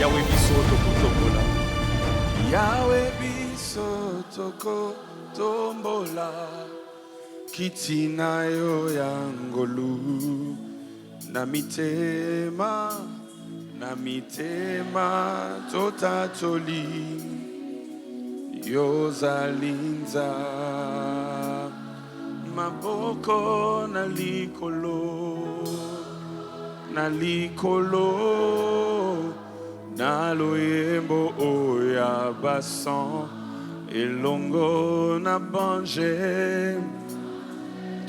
Yahweh biso tokotombola. Yahweh biso toko tombola kitina yo yangolu na mitema totatoli yozalinza maboko na likolo na loyembo oya basan elongo na bange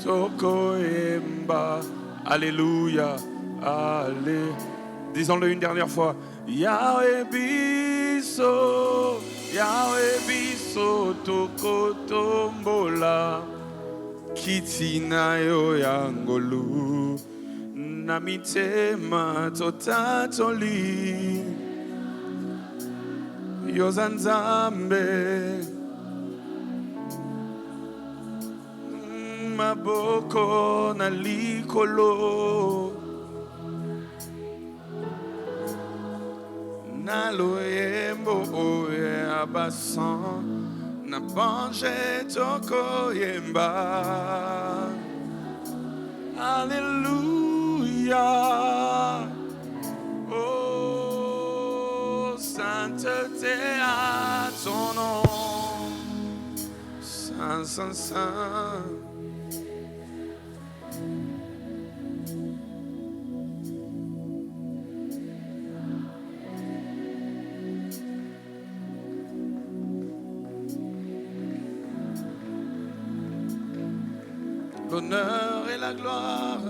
tokoyemba. Alléluia, allez. Disons-le une dernière fois. Yahweh biso tokotombola kitina yo yangolu na mitema totatoli yozanzambe maboko na likolo na loyembo oye abasan na bange tokoyemba. Alléluia. Oh, sainteté à ton nom, Saint, Saint, Saint. L'honneur et la gloire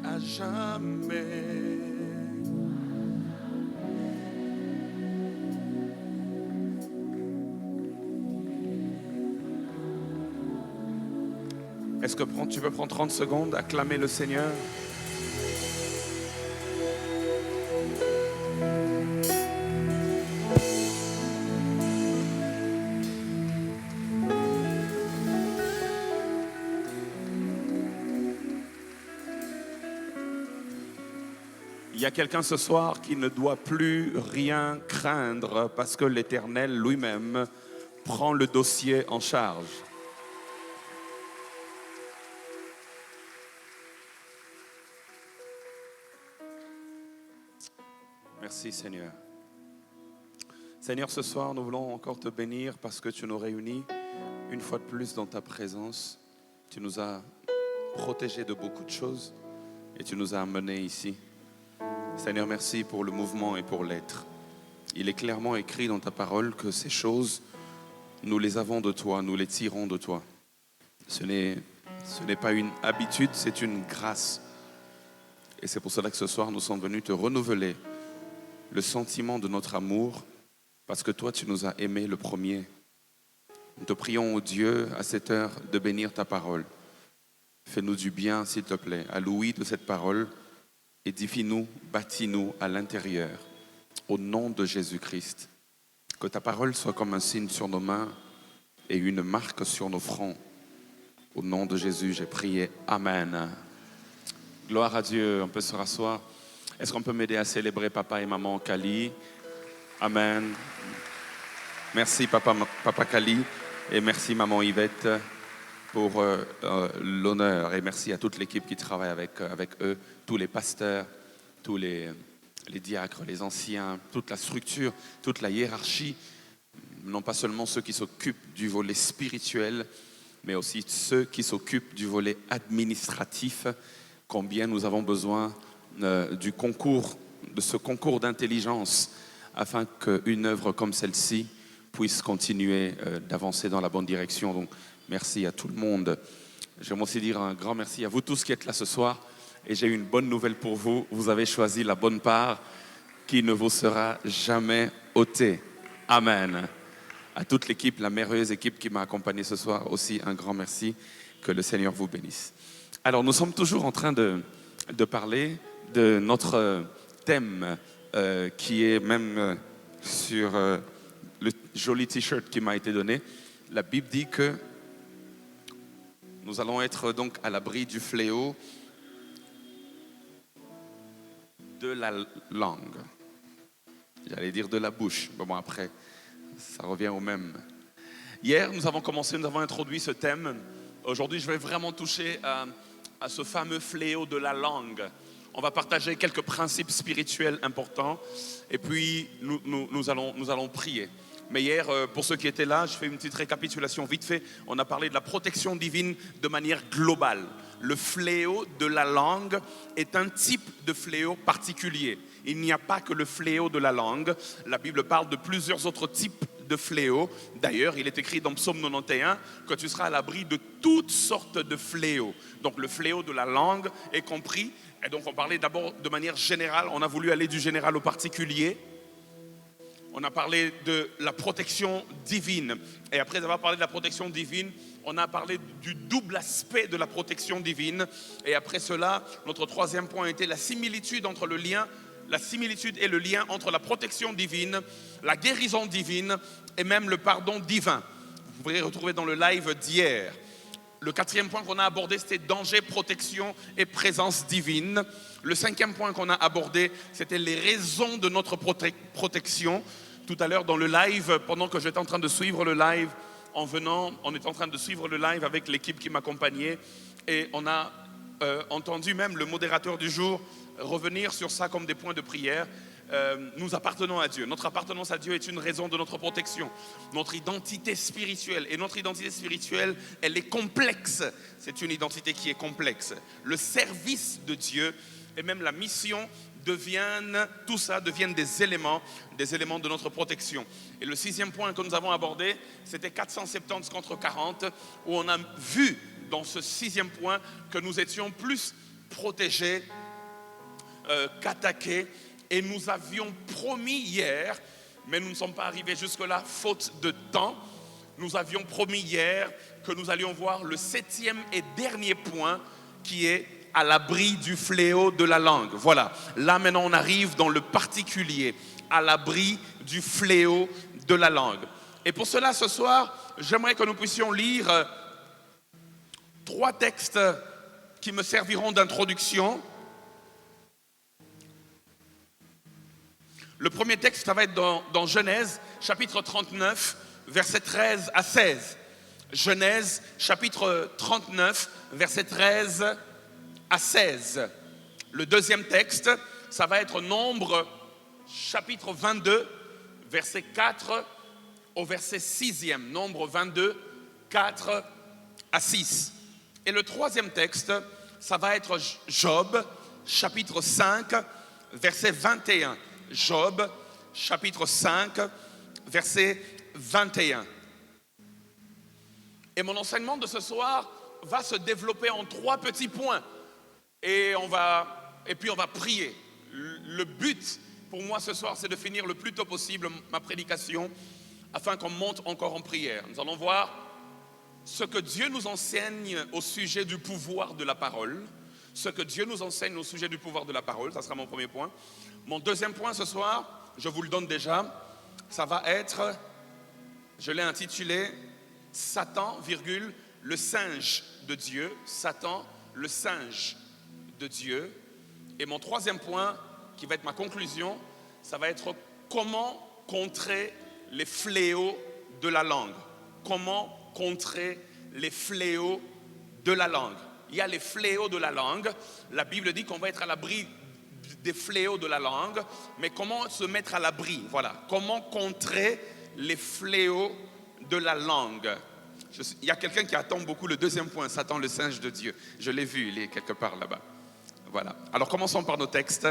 à jamais. Est-ce que tu peux prendre 30 secondes, acclamer le Seigneur? Il y a quelqu'un ce soir qui ne doit plus rien craindre parce que l'Éternel lui-même prend le dossier en charge. Merci Seigneur. Seigneur, ce soir, nous voulons encore te bénir parce que tu nous réunis une fois de plus dans ta présence. Tu nous as protégés de beaucoup de choses et tu nous as amenés ici. Seigneur, merci pour le mouvement et pour l'être. Il est clairement écrit dans ta parole que ces choses, nous les avons de toi, nous les tirons de toi. Ce n'est pas une habitude, c'est une grâce. Et c'est pour cela que ce soir, nous sommes venus te renouveler le sentiment de notre amour, parce que toi, tu nous as aimés le premier. Nous te prions, ô Dieu, à cette heure, de bénir ta parole. Fais-nous du bien, s'il te plaît, à l'ouïe de cette parole. Édifie-nous, bâtis-nous à l'intérieur, au nom de Jésus-Christ. Que ta parole soit comme un signe sur nos mains et une marque sur nos fronts. Au nom de Jésus, j'ai prié. Amen. Gloire à Dieu, on peut se rasseoir. Est-ce qu'on peut m'aider à célébrer papa et maman Kali? Amen. Merci papa Kali et merci maman Yvette pour l'honneur, et merci à toute l'équipe qui travaille avec eux, tous les pasteurs, tous les diacres, les anciens, toute la structure, toute la hiérarchie, non pas seulement ceux qui s'occupent du volet spirituel, mais aussi ceux qui s'occupent du volet administratif. Combien nous avons besoin de ce concours d'intelligence afin qu'une œuvre comme celle-ci puisse continuer d'avancer dans la bonne direction. Donc, merci à tout le monde. J'aimerais aussi dire un grand merci à vous tous qui êtes là ce soir. Et j'ai une bonne nouvelle pour vous. Vous avez choisi la bonne part qui ne vous sera jamais ôtée. Amen. À toute l'équipe, la merveilleuse équipe qui m'a accompagné ce soir, aussi un grand merci. Que le Seigneur vous bénisse. Alors, nous sommes toujours en train de parler de notre thème qui est même sur le joli t-shirt qui m'a été donné. La Bible dit que Nous allons être donc à l'abri du fléau de la langue. J'allais dire de la bouche. Bon, après, ça revient au même. Hier, nous avons introduit ce thème. Aujourd'hui, je vais vraiment toucher à ce fameux fléau de la langue. On va partager quelques principes spirituels importants et puis nous allons prier. Mais hier, pour ceux qui étaient là, je fais une petite récapitulation vite fait. On a parlé de la protection divine de manière globale. Le fléau de la langue est un type de fléau particulier. Il n'y a pas que le fléau de la langue. La Bible parle de plusieurs autres types de fléaux. D'ailleurs, il est écrit dans Psaume 91 que tu seras à l'abri de toutes sortes de fléaux. Donc le fléau de la langue est compris. Et donc on parlait d'abord de manière générale. On a voulu aller du général au particulier. On a parlé de la protection divine. Et après avoir parlé de la protection divine, on a parlé du double aspect de la protection divine. Et après cela, notre troisième point était la similitude et le lien entre la protection divine, la guérison divine et même le pardon divin. Vous pourrez retrouver dans le live d'hier. Le quatrième point qu'on a abordé, c'était danger, protection et présence divine. Le cinquième point qu'on a abordé, c'était les raisons de notre protection. Tout à l'heure dans le live, pendant que j'étais en train de suivre le live, on était en train de suivre le live avec l'équipe qui m'accompagnait et on a entendu même le modérateur du jour revenir sur ça comme des points de prière. Nous appartenons à Dieu. Notre appartenance à Dieu est une raison de notre protection. Notre identité spirituelle. Et notre identité spirituelle, elle est complexe. C'est une identité qui est complexe. Le service de Dieu et même la mission deviennent des éléments de notre protection. Et le sixième point que nous avons abordé, c'était 470 contre 40, où on a vu dans ce sixième point que nous étions plus protégés qu'attaqués. Et nous avions promis hier, mais nous ne sommes pas arrivés jusque-là, faute de temps. Nous avions promis hier que nous allions voir le septième et dernier point qui est à l'abri du fléau de la langue. Voilà, là maintenant on arrive dans le particulier, à l'abri du fléau de la langue. Et pour cela, ce soir, j'aimerais que nous puissions lire 3 textes qui me serviront d'introduction. Le premier texte, ça va être dans Genèse, chapitre 39, versets 13 à 16. Genèse, chapitre 39, versets 13 à 16. Le deuxième texte, ça va être Nombre, chapitre 22, verset 4 au verset 6e. Nombre 22, 4 à 6. Et le troisième texte, ça va être Job, chapitre 5, verset 21. Job, chapitre 5, verset 21. Et mon enseignement de ce soir va se développer en 3 petits points. Et puis on va prier. Le but pour moi ce soir, c'est de finir le plus tôt possible ma prédication afin qu'on monte encore en prière. Nous allons voir ce que Dieu nous enseigne au sujet du pouvoir de la parole. Ce que Dieu nous enseigne au sujet du pouvoir de la parole, ça sera mon premier point. Mon deuxième point ce soir, je vous le donne déjà, ça va être, je l'ai intitulé Satan, le singe de Dieu. Satan, le singe de Dieu. Et mon troisième point, qui va être ma conclusion, ça va être comment contrer les fléaux de la langue. Comment contrer les fléaux de la langue. Il y a les fléaux de la langue. La Bible dit qu'on va être à l'abri des fléaux de la langue. Mais comment se mettre à l'abri? Voilà. Comment contrer les fléaux de la langue? Il y a quelqu'un qui attend beaucoup le deuxième point, Satan, le singe de Dieu. Je l'ai vu, il est quelque part là-bas. Voilà. Alors commençons par nos textes.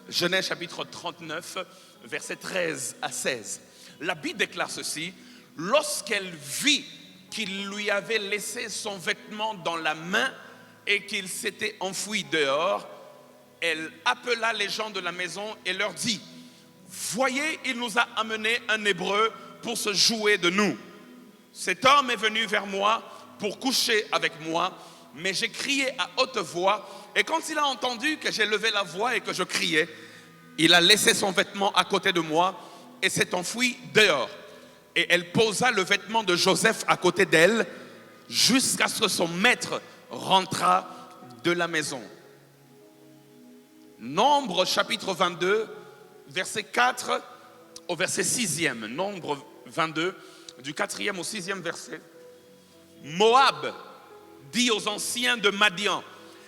Genèse chapitre 39, versets 13 à 16. La Bible déclare ceci. Lorsqu'elle vit qu'il lui avait laissé son vêtement dans la main et qu'il s'était enfui dehors, elle appela les gens de la maison et leur dit: voyez, il nous a amené un Hébreu pour se jouer de nous. Cet homme est venu vers moi pour coucher avec moi, mais j'ai crié à haute voix, et quand il a entendu que j'ai levé la voix et que je criais, il a laissé son vêtement à côté de moi et s'est enfui dehors. Et elle posa le vêtement de Joseph à côté d'elle, jusqu'à ce que son maître rentra de la maison. Nombre chapitre 22, verset 4 au verset 6e. Nombre 22, du 4e au 6e verset. Moab dit aux anciens de Madian,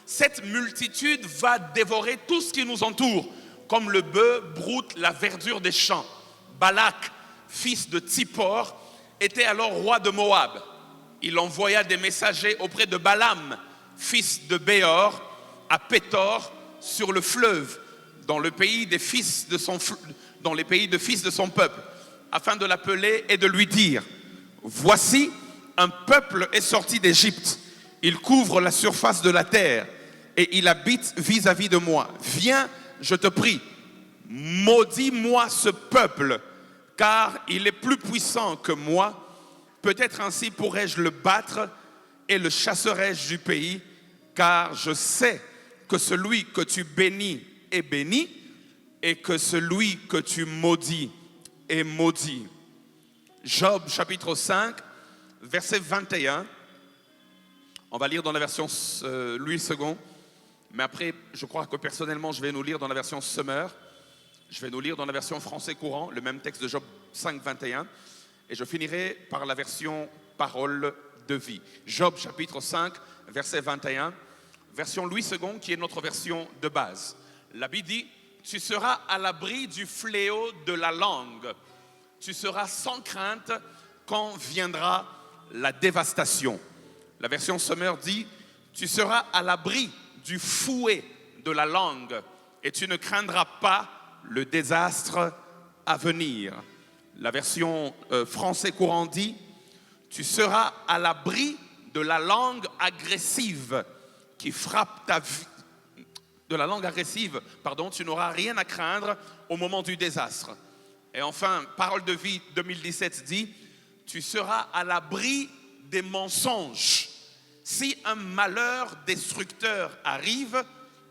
cette multitude va dévorer tout ce qui nous entoure, comme le bœuf broute la verdure des champs. Balak, fils de Tsippor, était alors roi de Moab. Il envoya des messagers auprès de Balaam, fils de Béor, à Pétor, sur le fleuve, dans les pays de fils de son peuple, afin de l'appeler et de lui dire, voici, un peuple est sorti d'Égypte. Il couvre la surface de la terre et il habite vis-à-vis de moi. Viens, je te prie, maudis-moi ce peuple, car il est plus puissant que moi. Peut-être ainsi pourrais-je le battre et le chasserai-je du pays, car je sais que celui que tu bénis est béni et que celui que tu maudis est maudit. Job chapitre 5, verset 21. On va lire dans la version Louis II, mais après, je crois que personnellement, je vais nous lire dans la version Summer. Je vais nous lire dans la version français courant, le même texte de Job 5, 21. Et je finirai par la version Parole de vie. Job chapitre 5, verset 21. Version Louis II, qui est notre version de base. La Bible dit, tu seras à l'abri du fléau de la langue. Tu seras sans crainte quand viendra la dévastation. La version Summer dit, tu seras à l'abri du fouet de la langue et tu ne craindras pas le désastre à venir. La version français courant dit, tu seras à l'abri de la langue agressive qui frappe ta vie. De la langue agressive, tu n'auras rien à craindre au moment du désastre. Et enfin, Parole de vie 2017 dit, tu seras à l'abri des mensonges. Si un malheur destructeur arrive,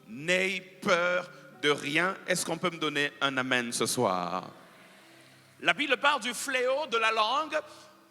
n'aie peur de rien. Est-ce qu'on peut me donner un amen ce soir? La Bible parle du fléau de la langue.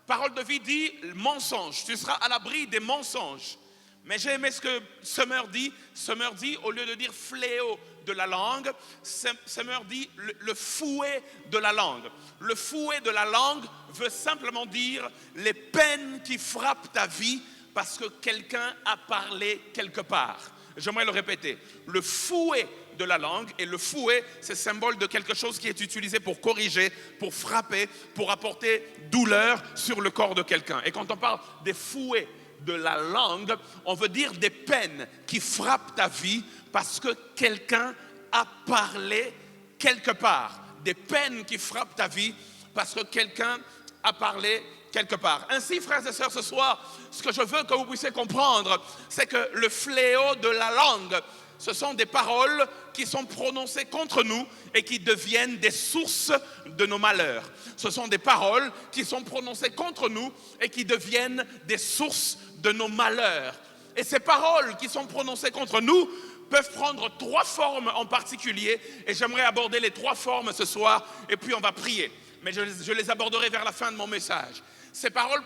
Parole de vie dit mensonge. Tu seras à l'abri des mensonges. Mais j'ai aimé ce que Summer dit. Summer dit, au lieu de dire fléau de la langue, Summer dit le fouet de la langue. Le fouet de la langue veut simplement dire les peines qui frappent ta vie parce que quelqu'un a parlé quelque part. J'aimerais le répéter. Le fouet de la langue, et le fouet, c'est symbole de quelque chose qui est utilisé pour corriger, pour frapper, pour apporter douleur sur le corps de quelqu'un. Et quand on parle des fouets de la langue, on veut dire des peines qui frappent ta vie parce que quelqu'un a parlé quelque part. Des peines qui frappent ta vie parce que quelqu'un a parlé quelque part. Ainsi, frères et sœurs, ce soir, ce que je veux que vous puissiez comprendre, c'est que le fléau de la langue, ce sont des paroles qui sont prononcées contre nous et qui deviennent des sources de nos malheurs. Ce sont des paroles qui sont prononcées contre nous et qui deviennent des sources de nos malheurs. Et ces paroles qui sont prononcées contre nous peuvent prendre 3 formes en particulier. Et j'aimerais aborder les 3 formes ce soir et puis on va prier. Mais je les aborderai vers la fin de mon message. Ces paroles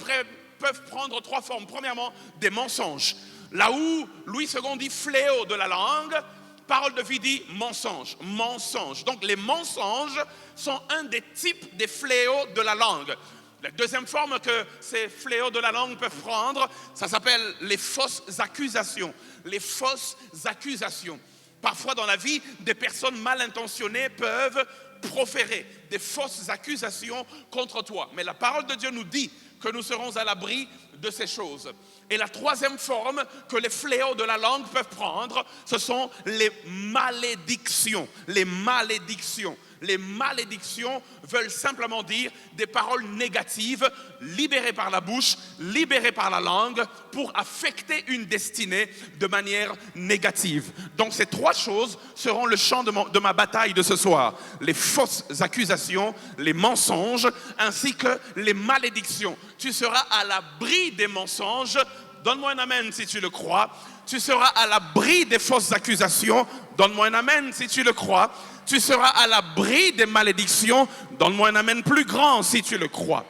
peuvent prendre 3 formes. Premièrement, des mensonges. Là où Louis II dit fléau de la langue, Parole de vie dit mensonge. Mensonge. Donc les mensonges sont un des types des fléaux de la langue. La deuxième forme que ces fléaux de la langue peuvent prendre, ça s'appelle les fausses accusations. Les fausses accusations. Parfois dans la vie, des personnes mal intentionnées peuvent proférer des fausses accusations contre toi. Mais la parole de Dieu nous dit que nous serons à l'abri de ces choses. Et la troisième forme que les fléaux de la langue peuvent prendre, ce sont les malédictions. Les malédictions. Les malédictions veulent simplement dire des paroles négatives libérées par la bouche, libérées par la langue pour affecter une destinée de manière négative. Donc ces 3 choses seront le champ de ma bataille de ce soir. Les fausses accusations, les mensonges ainsi que les malédictions. Tu seras à l'abri des mensonges. Donne-moi un amen si tu le crois. Tu seras à l'abri des fausses accusations. Donne-moi un amen si tu le crois. Tu seras à l'abri des malédictions. Donne-moi un amen plus grand si tu le crois.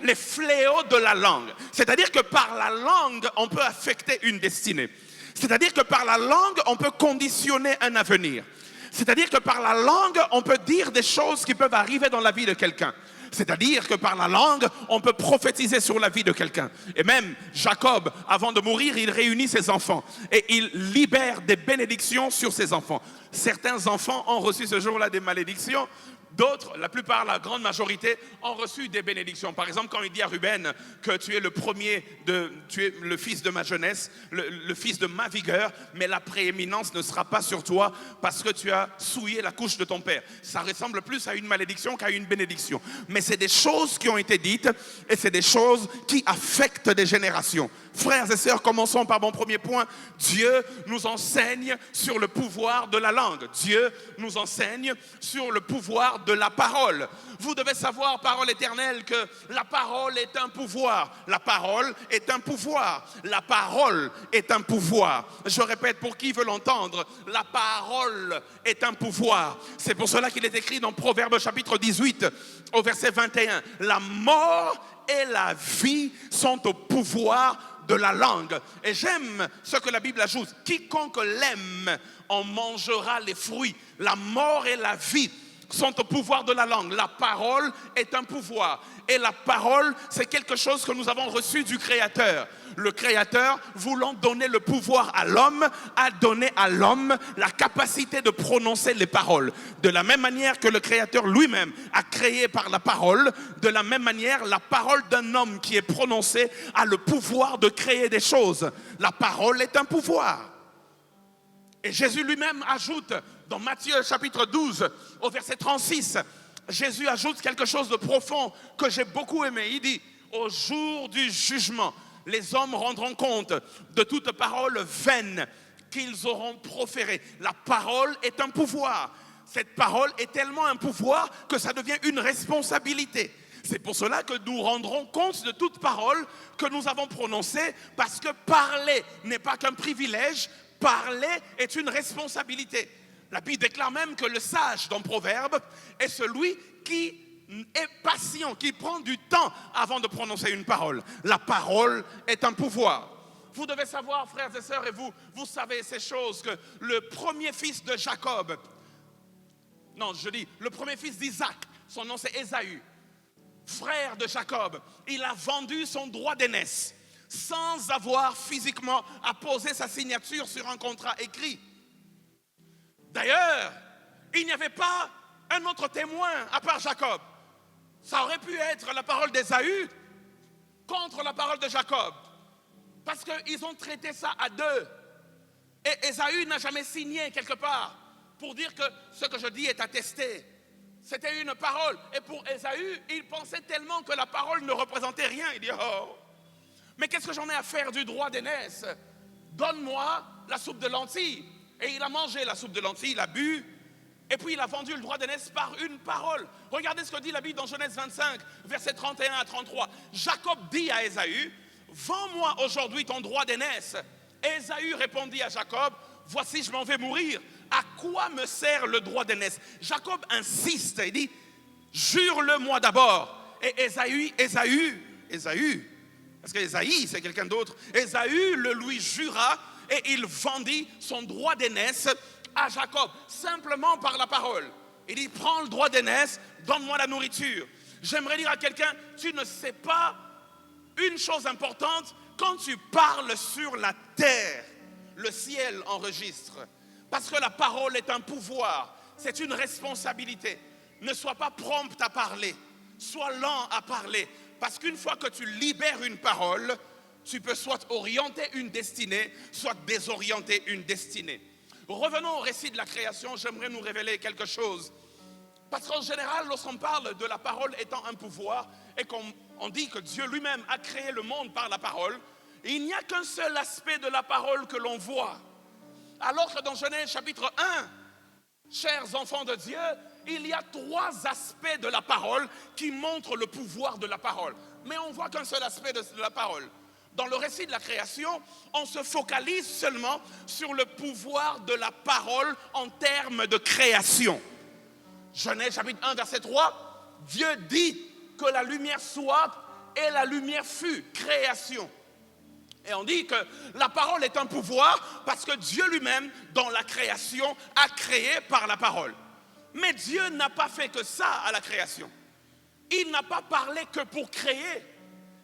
les fléaux de la langue. C'est-à-dire que par la langue, on peut affecter une destinée. C'est-à-dire que par la langue, on peut conditionner un avenir. C'est-à-dire que par la langue, on peut dire des choses qui peuvent arriver dans la vie de quelqu'un. C'est-à-dire que par la langue, on peut prophétiser sur la vie de quelqu'un. Et même Jacob, avant de mourir, il réunit ses enfants et il libère des bénédictions sur ses enfants. Certains enfants ont reçu ce jour-là des malédictions. D'autres, la plupart, la grande majorité, ont reçu des bénédictions. Par exemple, quand il dit à Ruben que tu es le premier, tu es le fils de ma jeunesse, le fils de ma vigueur, mais la prééminence ne sera pas sur toi parce que tu as souillé la couche de ton père. Ça ressemble plus à une malédiction qu'à une bénédiction. Mais c'est des choses qui ont été dites et c'est des choses qui affectent des générations. Frères et sœurs, commençons par mon premier point. Dieu nous enseigne sur le pouvoir de la langue. Dieu nous enseigne sur le pouvoir de la parole. Vous devez savoir, parole éternelle, que la parole est un pouvoir. La parole est un pouvoir. La parole est un pouvoir. Je répète pour qui veut l'entendre, la parole est un pouvoir. C'est pour cela qu'il est écrit dans Proverbes chapitre 18 au verset 21. La mort et la vie sont au pouvoir de la langue. Et j'aime ce que la Bible ajoute. Quiconque l'aime en mangera les fruits. La mort et la vie sont au pouvoir de la langue. La parole est un pouvoir. Et la parole, c'est quelque chose que nous avons reçu du Créateur. Le Créateur, voulant donner le pouvoir à l'homme, a donné à l'homme la capacité de prononcer les paroles. De la même manière que le Créateur lui-même a créé par la parole, de la même manière, la parole d'un homme qui est prononcée a le pouvoir de créer des choses. La parole est un pouvoir. Et Jésus lui-même ajoute, dans Matthieu chapitre 12, au verset 36, Jésus ajoute quelque chose de profond que j'ai beaucoup aimé. Il dit, au jour du jugement, les hommes rendront compte de toute parole vaine qu'ils auront proférée. La parole est un pouvoir. Cette parole est tellement un pouvoir que ça devient une responsabilité. C'est pour cela que nous rendrons compte de toute parole que nous avons prononcée, parce que parler n'est pas qu'un privilège, parler est une responsabilité. La Bible déclare même que le sage dans Proverbes est celui qui est patient, qui prend du temps avant de prononcer une parole. La parole est un pouvoir. Vous devez savoir, frères et sœurs, et vous savez ces choses, que le premier fils de Jacob, le premier fils d'Isaac, son nom c'est Ésaü, frère de Jacob, il a vendu son droit d'aînesse sans avoir physiquement à poser sa signature sur un contrat écrit. D'ailleurs, il n'y avait pas un autre témoin à part Jacob. Ça aurait pu être la parole d'Ésaü contre la parole de Jacob. Parce qu'ils ont traité ça à deux. Et Ésaü n'a jamais signé quelque part pour dire que ce que je dis est attesté. C'était une parole. Et pour Ésaü, il pensait tellement que la parole ne représentait rien. Il dit, oh, mais qu'est-ce que j'en ai à faire du droit d'aînesse? Donne-moi la soupe de lentilles. Et il a mangé la soupe de lentilles, il a bu, et puis il a vendu le droit d'aînesse par une parole. Regardez ce que dit la Bible dans Genèse 25, versets 31 à 33. Jacob dit à Ésaü, vends-moi aujourd'hui ton droit d'aînesse. Ésaü répondit à Jacob, voici je m'en vais mourir. À quoi me sert le droit d'aînesse? Jacob insiste, il dit, jure-le-moi d'abord. Et Ésaü, parce qu'Ésaïe c'est quelqu'un d'autre, Ésaü le lui jura, et il vendit son droit d'aînesse à Jacob, simplement par la parole. Il dit, prends le droit d'aînesse, donne-moi la nourriture. J'aimerais dire à quelqu'un, tu ne sais pas une chose importante, quand tu parles sur la terre, le ciel enregistre. Parce que la parole est un pouvoir, c'est une responsabilité. Ne sois pas prompt à parler, sois lent à parler. Parce qu'une fois que tu libères une parole, tu peux soit orienter une destinée, soit désorienter une destinée. Revenons au récit de la création, j'aimerais nous révéler quelque chose. Parce qu'en général, lorsqu'on parle de la parole étant un pouvoir, et qu'on dit que Dieu lui-même a créé le monde par la parole, il n'y a qu'un seul aspect de la parole que l'on voit. Alors que dans Genèse chapitre 1, chers enfants de Dieu, il y a 3 aspects de la parole qui montrent le pouvoir de la parole. Mais on ne voit qu'un seul aspect de la parole. Dans le récit de la création, on se focalise seulement sur le pouvoir de la parole en termes de création. Genèse chapitre 1, verset 3, Dieu dit que la lumière soit et la lumière fut. Création. Et on dit que la parole est un pouvoir parce que Dieu lui-même, dans la création, a créé par la parole. Mais Dieu n'a pas fait que ça à la création. Il n'a pas parlé que pour créer.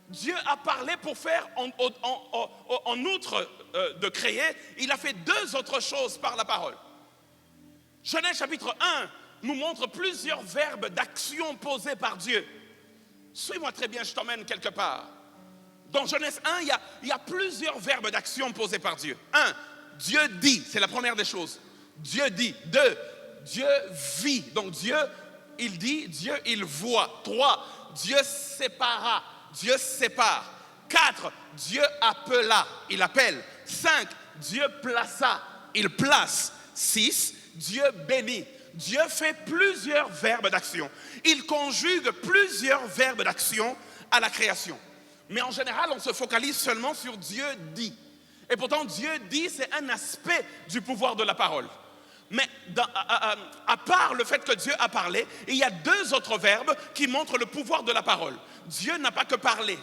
Dieu a parlé pour faire, en outre de créer, il a fait deux autres choses par la parole. Genèse chapitre 1 nous montre plusieurs verbes d'action posés par Dieu. Suis-moi très bien, je t'emmène quelque part. Dans Genèse 1, il y a plusieurs verbes d'action posés par Dieu. 1, Dieu dit, c'est la première des choses. Dieu dit. 2, Dieu vit. Donc Dieu, il dit, Dieu, il voit. 3, Dieu sépara. Dieu sépare. 4, Dieu appela. Il appelle. 5, Dieu plaça. Il place. 6, Dieu bénit. Dieu fait plusieurs verbes d'action. Il conjugue plusieurs verbes d'action à la création. Mais en général, on se focalise seulement sur Dieu dit. Et pourtant, Dieu dit, c'est un aspect du pouvoir de la parole. Mais à part le fait que Dieu a parlé, il y a deux autres verbes qui montrent le pouvoir de la parole. Dieu n'a pas que parlé.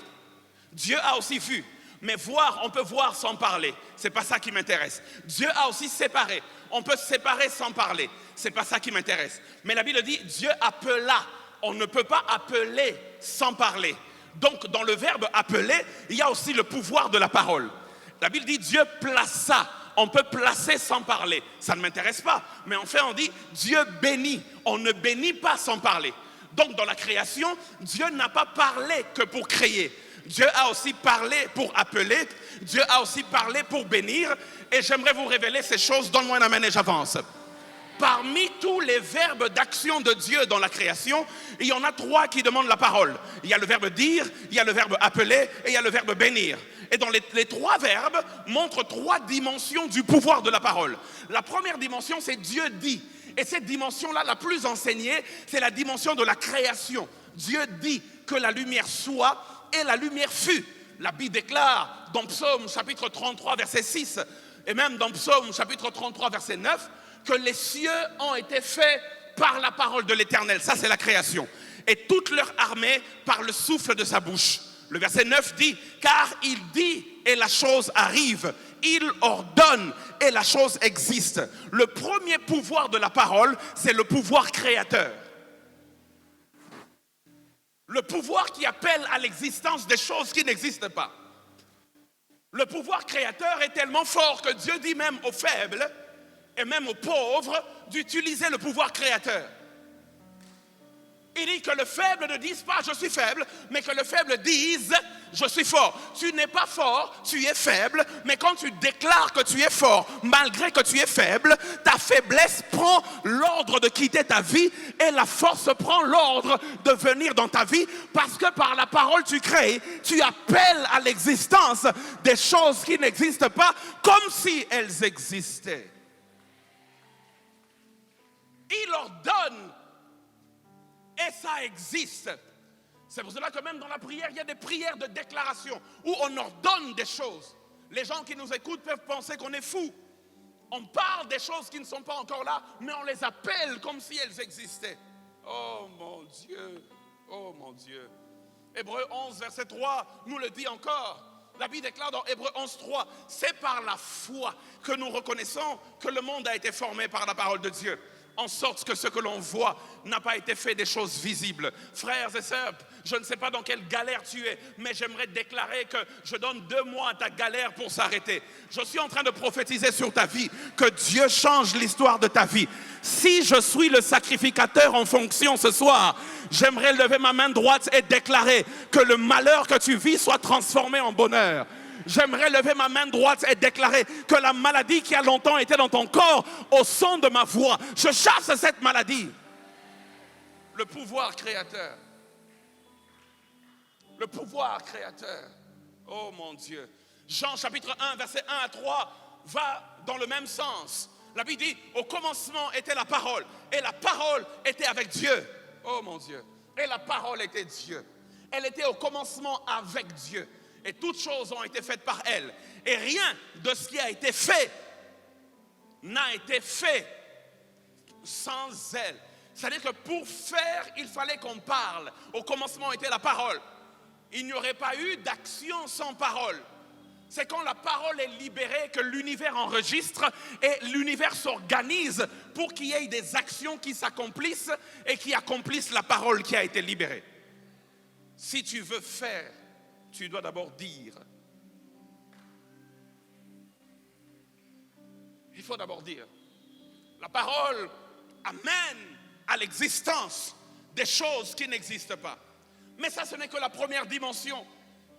Dieu a aussi vu. Mais voir, on peut voir sans parler. C'est pas ça qui m'intéresse. Dieu a aussi séparé. On peut séparer sans parler. C'est pas ça qui m'intéresse. Mais la Bible dit, Dieu appela. On ne peut pas appeler sans parler. Donc, dans le verbe appeler, il y a aussi le pouvoir de la parole. La Bible dit, Dieu plaça. On peut placer sans parler. Ça ne m'intéresse pas. Mais en fait, on dit, Dieu bénit. On ne bénit pas sans parler. Donc, dans la création, Dieu n'a pas parlé que pour créer. Dieu a aussi parlé pour appeler. Dieu a aussi parlé pour bénir. Et j'aimerais vous révéler ces choses. Donne-moi un amen et j'avance. Parmi tous les verbes d'action de Dieu dans la création, il y en a 3 qui demandent la parole. Il y a le verbe dire, il y a le verbe appeler et il y a le verbe bénir. Et dans les 3 verbes montrent 3 dimensions du pouvoir de la parole. La première dimension, c'est Dieu dit. Et cette dimension-là, la plus enseignée, c'est la dimension de la création. Dieu dit que la lumière soit et la lumière fut. La Bible déclare dans Psaume chapitre 33, verset 6, et même dans Psaume chapitre 33, verset 9, que les cieux ont été faits par la parole de l'Éternel. Ça, c'est la création. Et toute leur armée par le souffle de sa bouche. Le verset 9 dit, car il dit et la chose arrive. Il ordonne et la chose existe. Le premier pouvoir de la parole, c'est le pouvoir créateur. Le pouvoir qui appelle à l'existence des choses qui n'existent pas. Le pouvoir créateur est tellement fort que Dieu dit même aux faibles et même aux pauvres d'utiliser le pouvoir créateur. Il dit que le faible ne dise pas je suis faible, mais que le faible dise je suis fort. Tu n'es pas fort, tu es faible, mais quand tu déclares que tu es fort, malgré que tu es faible, ta faiblesse prend l'ordre de quitter ta vie et la force prend l'ordre de venir dans ta vie parce que par la parole tu crées, tu appelles à l'existence des choses qui n'existent pas comme si elles existaient. Il ordonne et ça existe. C'est pour cela que même dans la prière, il y a des prières de déclaration où on ordonne des choses. Les gens qui nous écoutent peuvent penser qu'on est fou. On parle des choses qui ne sont pas encore là, mais on les appelle comme si elles existaient. Oh mon Dieu, oh mon Dieu. Hébreux 11, verset 3 nous le dit encore. La Bible déclare dans Hébreux 11, 3, c'est par la foi que nous reconnaissons que le monde a été formé par la parole de Dieu. En sorte que ce que l'on voit n'a pas été fait des choses visibles. Frères et sœurs, je ne sais pas dans quelle galère tu es, mais j'aimerais déclarer que je donne 2 mois à ta galère pour s'arrêter. Je suis en train de prophétiser sur ta vie, que Dieu change l'histoire de ta vie. Si je suis le sacrificateur en fonction ce soir, j'aimerais lever ma main droite et déclarer que le malheur que tu vis soit transformé en bonheur. J'aimerais lever ma main droite et déclarer que la maladie qui a longtemps été dans ton corps, au son de ma voix, je chasse cette maladie. Le pouvoir créateur. Le pouvoir créateur. Oh mon Dieu. Jean chapitre 1, verset 1 à 3 va dans le même sens. La Bible dit, au commencement était la parole, et la parole était avec Dieu. Oh mon Dieu. Et la parole était Dieu. Elle était au commencement avec Dieu. Et toutes choses ont été faites par elle. Et rien de ce qui a été fait n'a été fait sans elle. C'est-à-dire que pour faire, il fallait qu'on parle. Au commencement était la parole. il n'y aurait pas eu d'action sans parole. C'est quand la parole est libérée que l'univers enregistre et l'univers s'organise pour qu'il y ait des actions qui s'accomplissent et qui accomplissent la parole qui a été libérée. Si tu veux faire, tu dois d'abord dire. Il faut d'abord dire. La parole amène à l'existence des choses qui n'existent pas. Mais ça, ce n'est que la première dimension.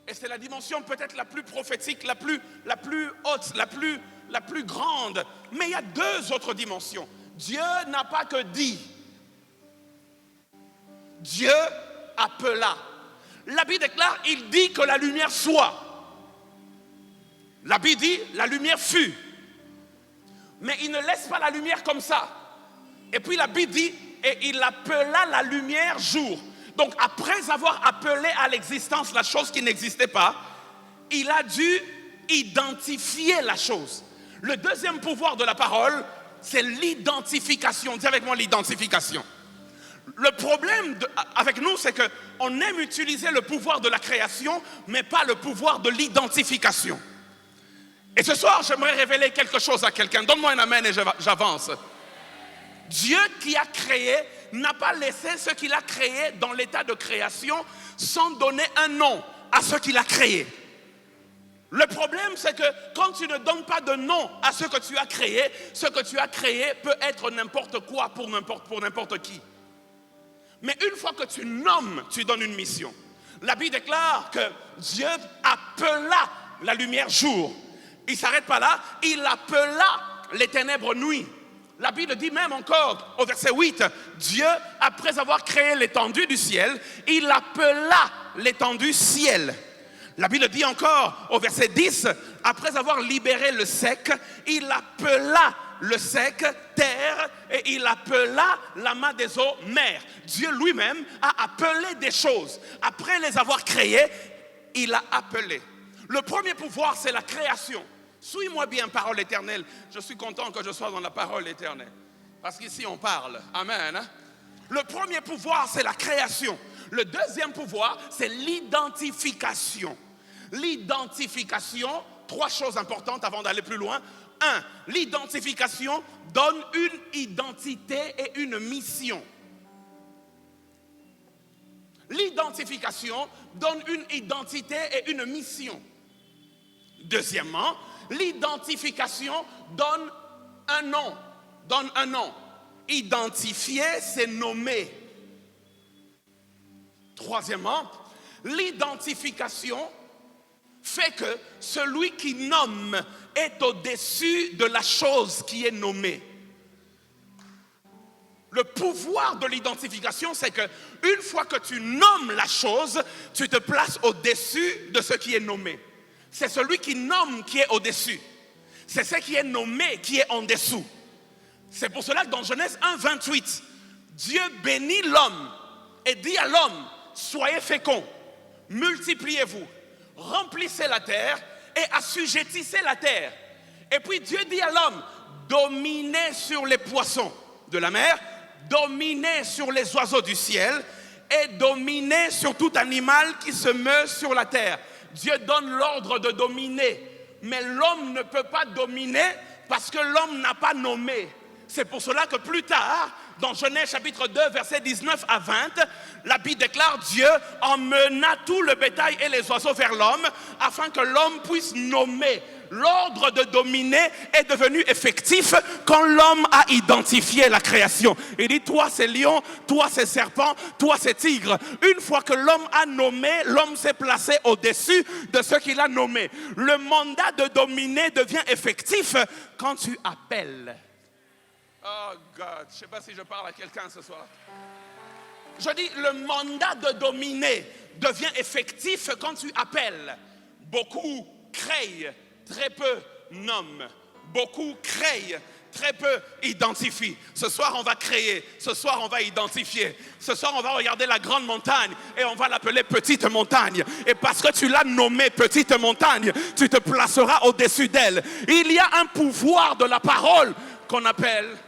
Et c'est la dimension peut-être la plus prophétique, la plus haute, la plus grande. Mais il y a deux autres dimensions. Dieu n'a pas que dit. Dieu appela. La Bible déclare, il dit que la lumière soit. La Bible dit, la lumière fut. Mais il ne laisse pas la lumière comme ça. Et puis la Bible dit, et il appela la lumière jour. Donc après avoir appelé à l'existence la chose qui n'existait pas, il a dû identifier la chose. Le deuxième pouvoir de la parole, c'est l'identification. Dis avec moi l'identification. Le problème avec nous, c'est qu'on aime utiliser le pouvoir de la création, mais pas le pouvoir de l'identification. Et ce soir, j'aimerais révéler quelque chose à quelqu'un. Donne-moi un amen et j'avance. Dieu qui a créé n'a pas laissé ce qu'il a créé dans l'état de création sans donner un nom à ce qu'il a créé. Le problème, c'est que quand tu ne donnes pas de nom à ce que tu as créé peut être n'importe quoi pour n'importe qui. Mais une fois que tu nommes, tu donnes une mission. La Bible déclare que Dieu appela la lumière jour. Il ne s'arrête pas là, il appela les ténèbres nuit. La Bible dit même encore au verset 8, Dieu, après avoir créé l'étendue du ciel, il appela l'étendue ciel. La Bible dit encore au verset 10, après avoir libéré le sec, il appela le sec terre et il appela l'amas des eaux mer. Dieu lui-même a appelé des choses. Après les avoir créées, il a appelé. Le premier pouvoir, c'est la création. Suis-moi bien, parole éternelle. Je suis content que je sois dans la parole éternelle. Parce qu'ici, on parle. Amen. Le premier pouvoir, c'est la création. Le deuxième pouvoir, c'est l'identification. L'identification, trois choses importantes avant d'aller plus loin. 1. L'identification donne une identité et une mission. L'identification donne une identité et une mission. Deuxièmement, l'identification donne un nom. Identifier, c'est nommer. Troisièmement, l'identification fait que celui qui nomme est au-dessus de la chose qui est nommée. Le pouvoir de l'identification, c'est que une fois que tu nommes la chose, tu te places au-dessus de ce qui est nommé. C'est celui qui nomme qui est au-dessus. C'est ce qui est nommé qui est en dessous. C'est pour cela que dans Genèse 1, 28, Dieu bénit l'homme et dit à l'homme, soyez féconds, multipliez-vous, remplissez la terre et assujettissez la terre. Et puis Dieu dit à l'homme, dominez sur les poissons de la mer, dominez sur les oiseaux du ciel et dominez sur tout animal qui se meut sur la terre. Dieu donne l'ordre de dominer, mais l'homme ne peut pas dominer parce que l'homme n'a pas nommé. C'est pour cela que plus tard, dans Genèse chapitre 2, versets 19 à 20, la Bible déclare Dieu emmena tout le bétail et les oiseaux vers l'homme afin que l'homme puisse nommer. L'ordre de dominer est devenu effectif quand l'homme a identifié la création. Il dit, toi c'est lion, toi c'est serpent, toi c'est tigre. Une fois que l'homme a nommé, l'homme s'est placé au-dessus de ce qu'il a nommé. Le mandat de dominer devient effectif quand tu appelles. Oh God, je ne sais pas si je parle à quelqu'un ce soir. Je dis, le mandat de dominer devient effectif quand tu appelles. Beaucoup créent, très peu nomment. Beaucoup créent, très peu identifient. Ce soir, on va créer. Ce soir, on va identifier. Ce soir, on va regarder la grande montagne et on va l'appeler petite montagne. Et parce que tu l'as nommée petite montagne, tu te placeras au-dessus d'elle. Il y a un pouvoir de la parole qu'on appelle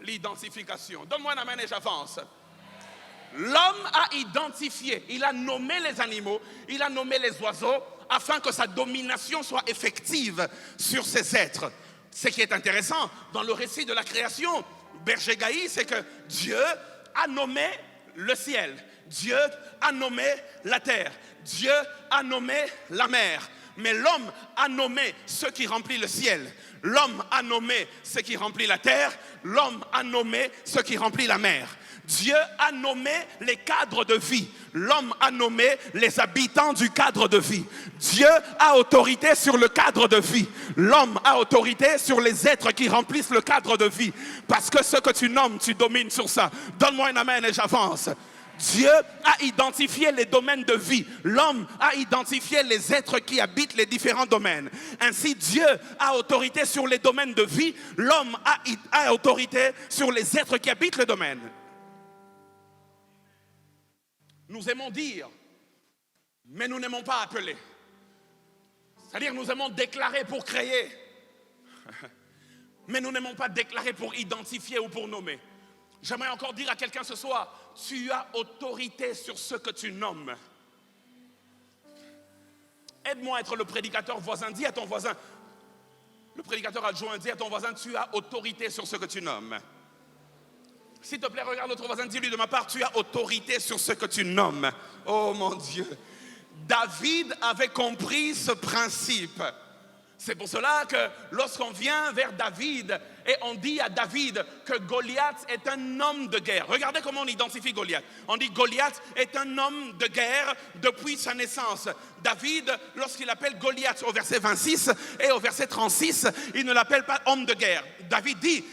l'identification. Donne-moi un amen et j'avance. L'homme a identifié, il a nommé les animaux, il a nommé les oiseaux, afin que sa domination soit effective sur ces êtres. Ce qui est intéressant dans le récit de la création, Berger Gaï, c'est que Dieu a nommé le ciel, Dieu a nommé la terre, Dieu a nommé la mer. Mais l'homme a nommé ce qui remplit le ciel. L'homme a nommé ce qui remplit la terre. L'homme a nommé ce qui remplit la mer. Dieu a nommé les cadres de vie. L'homme a nommé les habitants du cadre de vie. Dieu a autorité sur le cadre de vie. L'homme a autorité sur les êtres qui remplissent le cadre de vie. Parce que ce que tu nommes, tu domines sur ça. Donne-moi un amen et j'avance. Dieu a identifié les domaines de vie. L'homme a identifié les êtres qui habitent les différents domaines. Ainsi, Dieu a autorité sur les domaines de vie. L'homme a autorité sur les êtres qui habitent le domaine. Nous aimons dire, mais nous n'aimons pas appeler. C'est-à-dire, nous aimons déclarer pour créer, mais nous n'aimons pas déclarer pour identifier ou pour nommer. J'aimerais encore dire à quelqu'un ce soir, tu as autorité sur ce que tu nommes. Aide-moi à être le prédicateur voisin. Dis à ton voisin, le prédicateur adjoint, dis à ton voisin, tu as autorité sur ce que tu nommes. S'il te plaît, regarde l'autre voisin, dis-lui de ma part, tu as autorité sur ce que tu nommes. Oh mon Dieu. David avait compris ce principe. C'est pour cela que lorsqu'on vient vers David et on dit à David que Goliath est un homme de guerre. Regardez comment on identifie Goliath. On dit Goliath est un homme de guerre depuis sa naissance. David, lorsqu'il appelle Goliath au verset 26 et au verset 36, il ne l'appelle pas homme de guerre. David dit,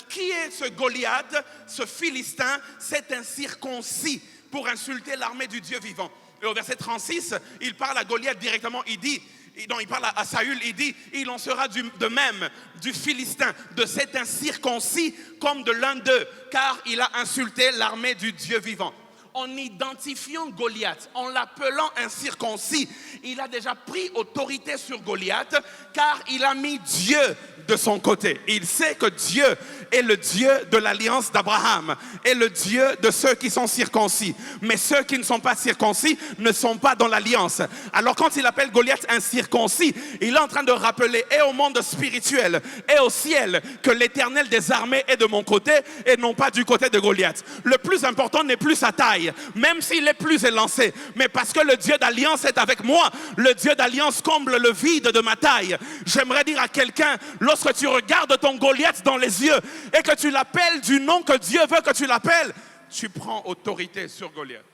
qui est ce Goliath, ce Philistin? C'est un circoncis pour insulter l'armée du Dieu vivant. Et au verset 36, il parle à Goliath directement, il parle à Saül, il dit, il en sera de même du Philistin, de cet incirconcis comme de l'un d'eux, car il a insulté l'armée du Dieu vivant. En identifiant Goliath, en l'appelant incirconcis, il a déjà pris autorité sur Goliath, car il a mis Dieu de son côté. Il sait que Dieu est le Dieu de l'alliance d'Abraham, est le Dieu de ceux qui sont circoncis. Mais ceux qui ne sont pas circoncis ne sont pas dans l'alliance. Alors quand il appelle Goliath incirconcis, il est en train de rappeler et au monde spirituel et au ciel que l'Éternel des armées est de mon côté et non pas du côté de Goliath. Le plus important n'est plus sa taille, même s'il est plus élancé, mais parce que le Dieu d'alliance est avec moi. Le Dieu d'alliance comble le vide de ma taille. J'aimerais dire à quelqu'un, lorsque tu regardes ton Goliath dans les yeux et que tu l'appelles du nom que Dieu veut que tu l'appelles, tu prends autorité sur Goliath.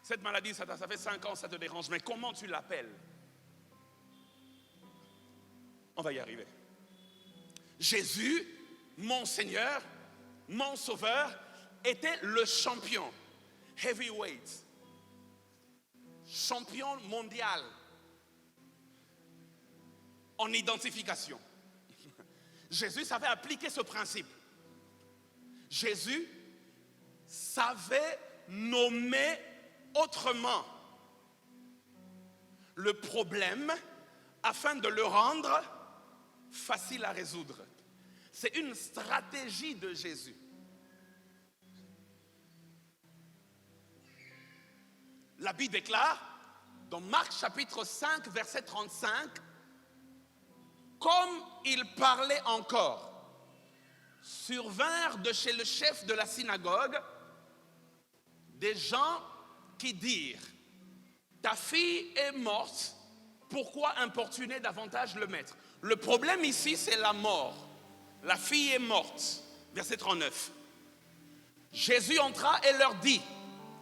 Cette maladie, ça fait 5 ans, ça te dérange, mais comment tu l'appelles? On va y arriver. Jésus, mon Seigneur, mon Sauveur, était le champion, heavyweight, champion mondial en identification. Jésus savait appliquer ce principe. Jésus savait nommer autrement le problème afin de le rendre facile à résoudre. C'est une stratégie de Jésus. La Bible déclare dans Marc chapitre 5 verset 35, comme il parlait encore, survinrent de chez le chef de la synagogue des gens qui dirent, ta fille est morte, pourquoi importuner davantage le maître? Le problème ici, c'est la mort. La fille est morte. Verset 39. Jésus entra et leur dit,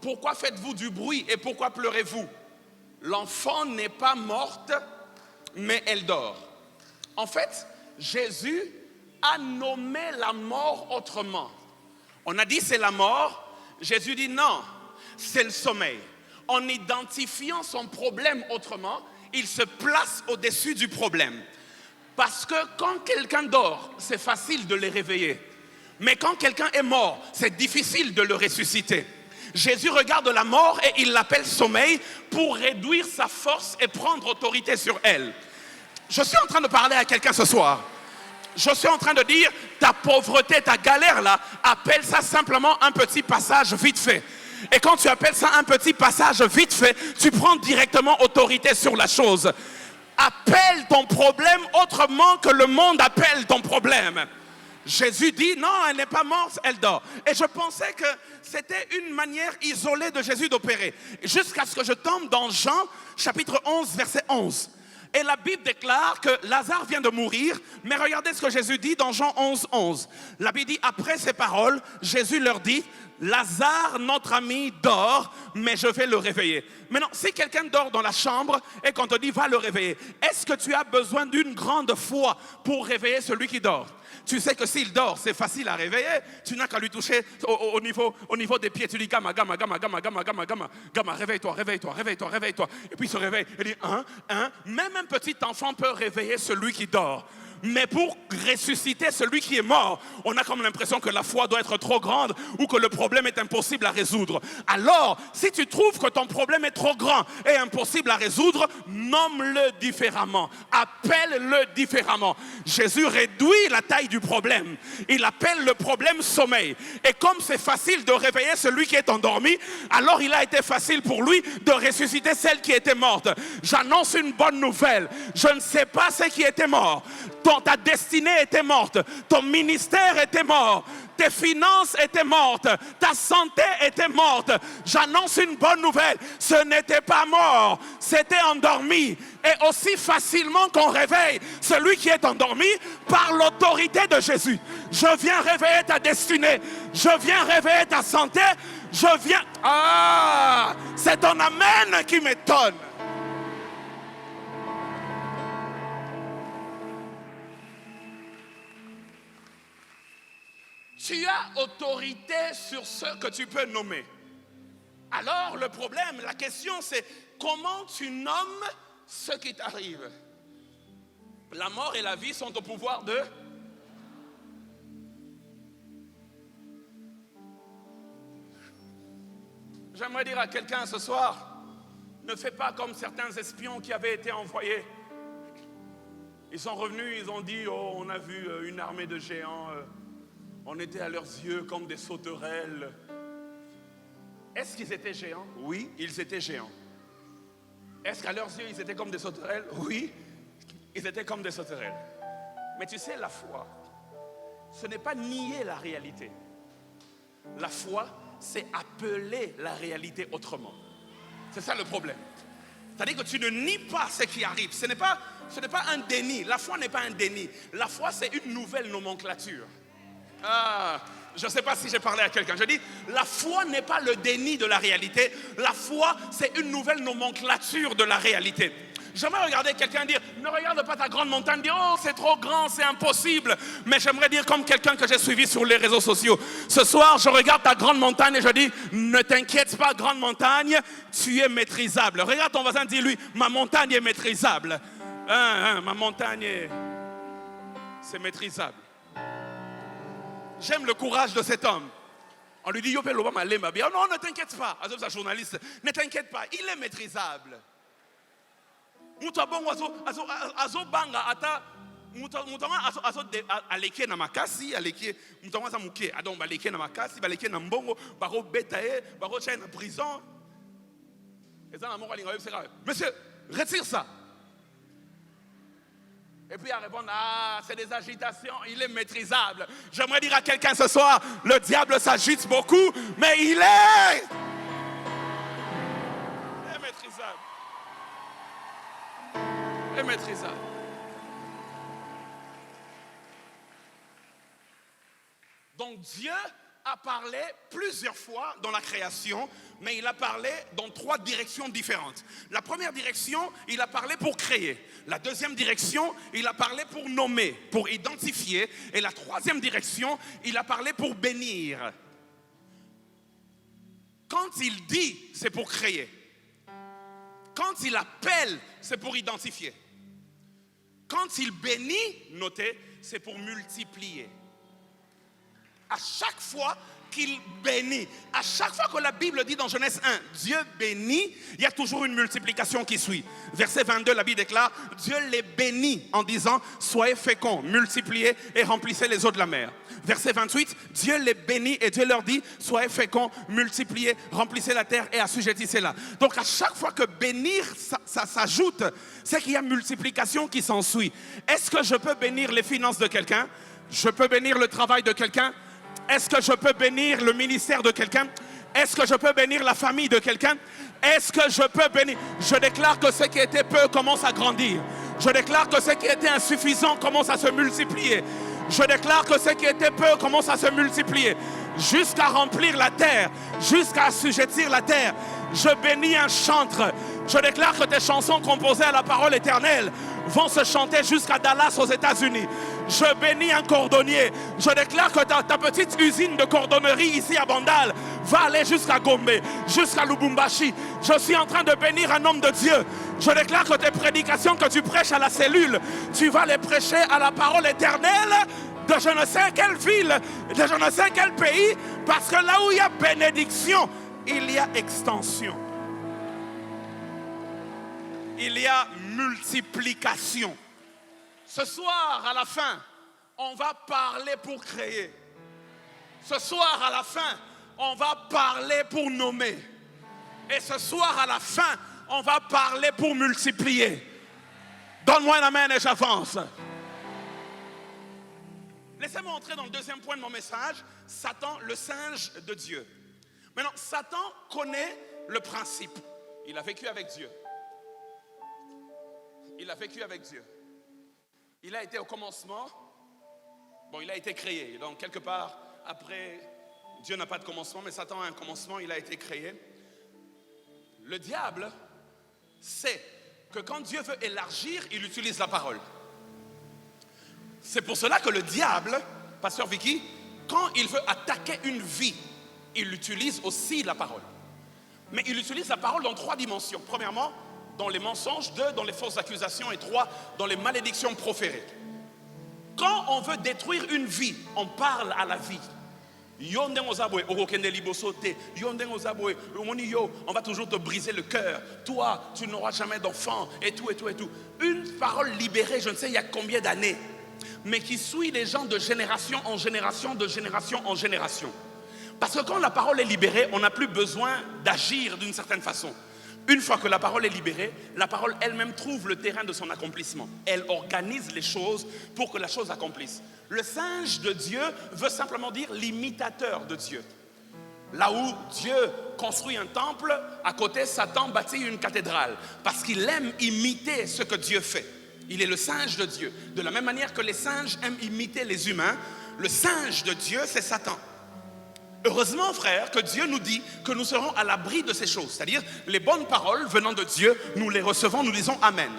pourquoi faites-vous du bruit et pourquoi pleurez-vous? L'enfant n'est pas morte, mais elle dort. En fait, Jésus a nommé la mort autrement. On a dit c'est la mort. Jésus dit non, c'est le sommeil. En identifiant son problème autrement, il se place au-dessus du problème. Parce que quand quelqu'un dort, c'est facile de le réveiller. Mais quand quelqu'un est mort, c'est difficile de le ressusciter. Jésus regarde la mort et il l'appelle sommeil pour réduire sa force et prendre autorité sur elle. Je suis en train de parler à quelqu'un ce soir. Je suis en train de dire, ta pauvreté, ta galère là, appelle ça simplement un petit passage vite fait. Et quand tu appelles ça un petit passage vite fait, tu prends directement autorité sur la chose. Appelle ton problème autrement que le monde appelle ton problème. Jésus dit, non, elle n'est pas morte, elle dort. Et je pensais que c'était une manière isolée de Jésus d'opérer. Jusqu'à ce que je tombe dans Jean, chapitre 11, verset 11. Et la Bible déclare que Lazare vient de mourir, mais regardez ce que Jésus dit dans Jean 11, 11. La Bible dit, après ces paroles, Jésus leur dit, Lazare, notre ami, dort, mais je vais le réveiller. Maintenant, si quelqu'un dort dans la chambre et qu'on te dit, va le réveiller, est-ce que tu as besoin d'une grande foi pour réveiller celui qui dort? Tu sais que s'il dort, c'est facile à réveiller. Tu n'as qu'à lui toucher au niveau des pieds. Tu dis, gamma, gamma, gamma, gamma, gamma, gamma, gamma, gamma, réveille-toi, réveille-toi, réveille-toi, réveille-toi. Et puis il se réveille. Il dit, même un petit enfant peut réveiller celui qui dort. Mais pour ressusciter celui qui est mort, on a comme l'impression que la foi doit être trop grande ou que le problème est impossible à résoudre. Alors, si tu trouves que ton problème est trop grand et impossible à résoudre, nomme-le différemment, appelle-le différemment. Jésus réduit la taille du problème. Il appelle le problème sommeil. Et comme c'est facile de réveiller celui qui est endormi, alors il a été facile pour lui de ressusciter celle qui était morte. J'annonce une bonne nouvelle. Je ne sais pas ce qui était mort. Ta destinée était morte, ton ministère était mort, tes finances étaient mortes, ta santé était morte. J'annonce une bonne nouvelle, ce n'était pas mort, c'était endormi. Et aussi facilement qu'on réveille celui qui est endormi par l'autorité de Jésus. Je viens réveiller ta destinée, je viens réveiller ta santé, je viens... Ah, c'est ton amen qui m'étonne. Tu as autorité sur ce que tu peux nommer. Alors le problème, la question c'est comment tu nommes ce qui t'arrive. La mort et la vie sont au pouvoir de... J'aimerais dire à quelqu'un ce soir, ne fais pas comme certains espions qui avaient été envoyés. Ils sont revenus, ils ont dit, oh, on a vu une armée de géants. On était à leurs yeux comme des sauterelles. Est-ce qu'ils étaient géants? Oui, ils étaient géants. Est-ce qu'à leurs yeux, ils étaient comme des sauterelles? Oui, ils étaient comme des sauterelles. Mais tu sais, la foi, ce n'est pas nier la réalité. La foi, c'est appeler la réalité autrement. C'est ça le problème. C'est-à-dire que tu ne nies pas ce qui arrive. Ce n'est pas un déni. La foi n'est pas un déni. La foi, c'est une nouvelle nomenclature. Ah, je ne sais pas si j'ai parlé à quelqu'un. Je dis, la foi n'est pas le déni de la réalité. La foi, c'est une nouvelle nomenclature de la réalité. J'aimerais regarder quelqu'un dire, ne regarde pas ta grande montagne, dire, oh c'est trop grand, c'est impossible. Mais j'aimerais dire comme quelqu'un que j'ai suivi sur les réseaux sociaux. Ce soir, je regarde ta grande montagne et je dis, ne t'inquiète pas grande montagne, tu es maîtrisable. Regarde ton voisin, dis-lui, ma montagne est maîtrisable. Ma montagne c'est maîtrisable. J'aime le courage de cet homme. On lui dit, Yopé Lobama Lemba. Oh non, ne t'inquiète pas. Un journaliste, ne t'inquiète pas, il est maîtrisable. Mutabongo azo banga ata mutabongo azo aleke na makasi aleke mutabongo azo muke adon baleke na makasi baleke na mbongo baro betaye baro chai na prison. Et ça na moko linga yebseka. Monsieur, retire ça. Et puis à répondre, ah, c'est des agitations, il est maîtrisable. J'aimerais dire à quelqu'un ce soir, le diable s'agite beaucoup, mais il est maîtrisable. Il est maîtrisable. Donc Dieu a parlé plusieurs fois dans la création, mais il a parlé dans 3 directions différentes. La première direction, il a parlé pour créer. La deuxième direction, il a parlé pour nommer, pour identifier. Et la troisième direction, il a parlé pour bénir. Quand il dit, c'est pour créer. Quand il appelle, c'est pour identifier. Quand il bénit, notez, c'est pour multiplier. À chaque fois qu'il bénit. À chaque fois que la Bible dit dans Genèse 1, Dieu bénit, il y a toujours une multiplication qui suit. Verset 22, la Bible déclare, Dieu les bénit en disant, soyez féconds, multipliez et remplissez les eaux de la mer. Verset 28, Dieu les bénit et Dieu leur dit, soyez féconds, multipliez, remplissez la terre et assujettissez-la. Donc à chaque fois que bénir, ça s'ajoute, c'est qu'il y a multiplication qui s'ensuit. Est-ce que je peux bénir les finances de quelqu'un? Je peux bénir le travail de quelqu'un? Est-ce que je peux bénir le ministère de quelqu'un? Est-ce que je peux bénir la famille de quelqu'un? Est-ce que je peux bénir? Je déclare que ce qui était peu commence à grandir. Je déclare que ce qui était insuffisant commence à se multiplier. Je déclare que ce qui était peu commence à se multiplier. Jusqu'à remplir la terre, jusqu'à assujettir la terre. Je bénis un chantre. Je déclare que tes chansons composées à la parole éternelle vont se chanter jusqu'à Dallas aux États-Unis. Je bénis un cordonnier. Je déclare que ta petite usine de cordonnerie ici à Bandal va aller jusqu'à Gombe, jusqu'à Lubumbashi. Je suis en train de bénir un homme de Dieu. Je déclare que tes prédications que tu prêches à la cellule, tu vas les prêcher à la parole éternelle de je ne sais quelle ville, de je ne sais quel pays, parce que là où il y a bénédiction, il y a extension. Il y a multiplication. Ce soir, à la fin, on va parler pour créer. Ce soir, à la fin, on va parler pour nommer. Et ce soir, à la fin, on va parler pour multiplier. Donne-moi un amen et j'avance. Laissez-moi entrer dans le deuxième point de mon message. Satan, le singe de Dieu. Maintenant, Satan connaît le principe. Il a vécu avec Dieu. Il a vécu avec Dieu. Il a été au commencement. Bon, il a été créé. Donc, quelque part, après, Dieu n'a pas de commencement, mais Satan a un commencement, il a été créé. Le diable sait que quand Dieu veut élargir, il utilise la parole. C'est pour cela que le diable, pasteur Vicky, quand il veut attaquer une vie, il utilise aussi la parole. Mais il utilise la parole dans 3 dimensions. Premièrement, dans les mensonges, 2, dans les fausses accusations et 3, dans les malédictions proférées. Quand on veut détruire une vie, on parle à la vie. On va toujours te briser le cœur. Toi, tu n'auras jamais d'enfant et tout et tout et tout. Une parole libérée, je ne sais il y a combien d'années, mais qui suit les gens de génération en génération, de génération en génération. Parce que quand la parole est libérée, on n'a plus besoin d'agir d'une certaine façon. Une fois que la parole est libérée, la parole elle-même trouve le terrain de son accomplissement. Elle organise les choses pour que la chose accomplisse. Le singe de Dieu veut simplement dire l'imitateur de Dieu. Là où Dieu construit un temple, à côté Satan bâtit une cathédrale. Parce qu'il aime imiter ce que Dieu fait. Il est le singe de Dieu. De la même manière que les singes aiment imiter les humains, le singe de Dieu, c'est Satan. Heureusement, frère, que Dieu nous dit que nous serons à l'abri de ces choses. C'est-à-dire, les bonnes paroles venant de Dieu, nous les recevons, nous disons Amen.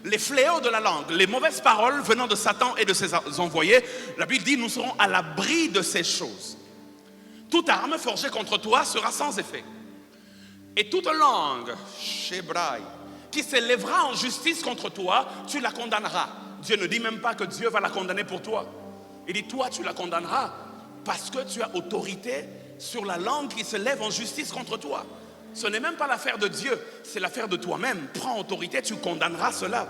Les fléaux de la langue, les mauvaises paroles venant de Satan et de ses envoyés, la Bible dit nous serons à l'abri de ces choses. Toute arme forgée contre toi sera sans effet. Et toute langue, Shebraï, qui s'élèvera en justice contre toi, tu la condamneras. Dieu ne dit même pas que Dieu va la condamner pour toi. Il dit toi, tu la condamneras. Parce que tu as autorité sur la langue qui se lève en justice contre toi. Ce n'est même pas l'affaire de Dieu, c'est l'affaire de toi-même. Prends autorité, tu condamneras cela.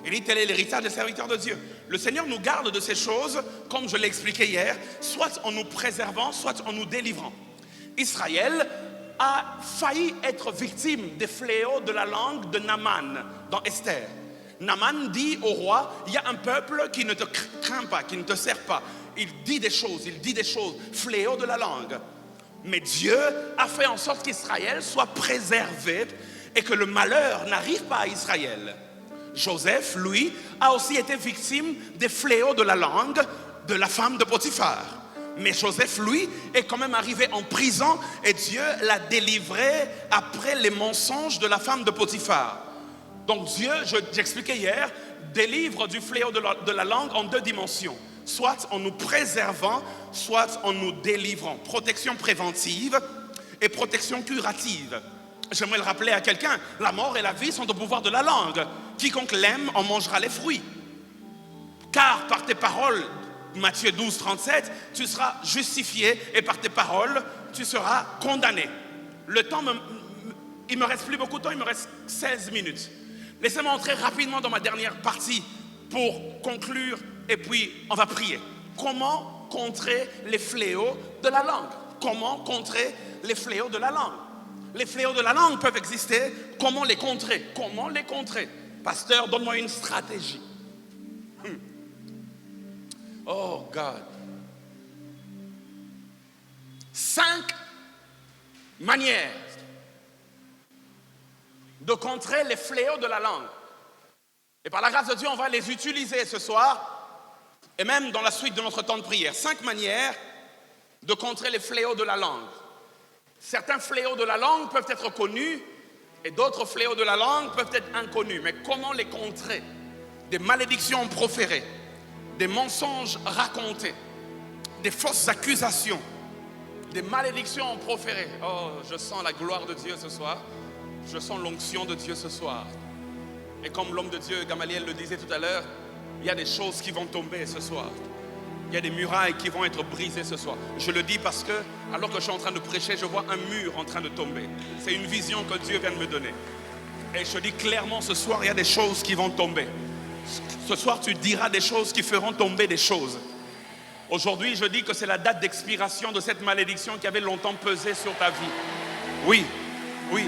Il dit, tel est l'héritage des serviteurs de Dieu. Le Seigneur nous garde de ces choses, comme je l'ai expliqué hier, soit en nous préservant, soit en nous délivrant. Israël a failli être victime des fléaux de la langue de Naaman dans Esther. Naaman dit au roi, il y a un peuple qui ne te craint pas, qui ne te sert pas. Il dit des choses, fléau de la langue. Mais Dieu a fait en sorte qu'Israël soit préservé et que le malheur n'arrive pas à Israël. Joseph, lui, a aussi été victime des fléaux de la langue de la femme de Potiphar. Mais Joseph, lui, est quand même arrivé en prison et Dieu l'a délivré après les mensonges de la femme de Potiphar. Donc Dieu, j'expliquais hier, délivre du fléau de la langue en 2 dimensions. Soit en nous préservant, soit en nous délivrant. Protection préventive et protection curative. J'aimerais le rappeler à quelqu'un, la mort et la vie sont au pouvoir de la langue. Quiconque l'aime en mangera les fruits. Car par tes paroles, Matthieu 12, 37, tu seras justifié et par tes paroles, tu seras condamné. Le temps, il ne me reste plus beaucoup de temps, il me reste 16 minutes. Laissez-moi entrer rapidement dans ma dernière partie pour conclure et puis on va prier. Comment contrer les fléaux de la langue? Comment contrer les fléaux de la langue? Les fléaux de la langue peuvent exister. Comment les contrer? Comment les contrer? Pasteur, donne-moi une stratégie. Oh God. 5 manières de contrer les fléaux de la langue. Et par la grâce de Dieu, on va les utiliser ce soir et même dans la suite de notre temps de prière. 5 manières de contrer les fléaux de la langue. Certains fléaux de la langue peuvent être connus et d'autres fléaux de la langue peuvent être inconnus. Mais comment les contrer? Des malédictions proférées, des mensonges racontés, des fausses accusations, des malédictions proférées. Oh, je sens la gloire de Dieu ce soir. Je sens l'onction de Dieu ce soir. Et comme l'homme de Dieu, Gamaliel le disait tout à l'heure, il y a des choses qui vont tomber ce soir. Il y a des murailles qui vont être brisées ce soir. Je le dis parce que, alors que je suis en train de prêcher, je vois un mur en train de tomber. C'est une vision que Dieu vient de me donner. Et je dis clairement, ce soir, il y a des choses qui vont tomber. Ce soir, tu diras des choses qui feront tomber des choses. Aujourd'hui, je dis que c'est la date d'expiration de cette malédiction qui avait longtemps pesé sur ta vie. Oui, oui,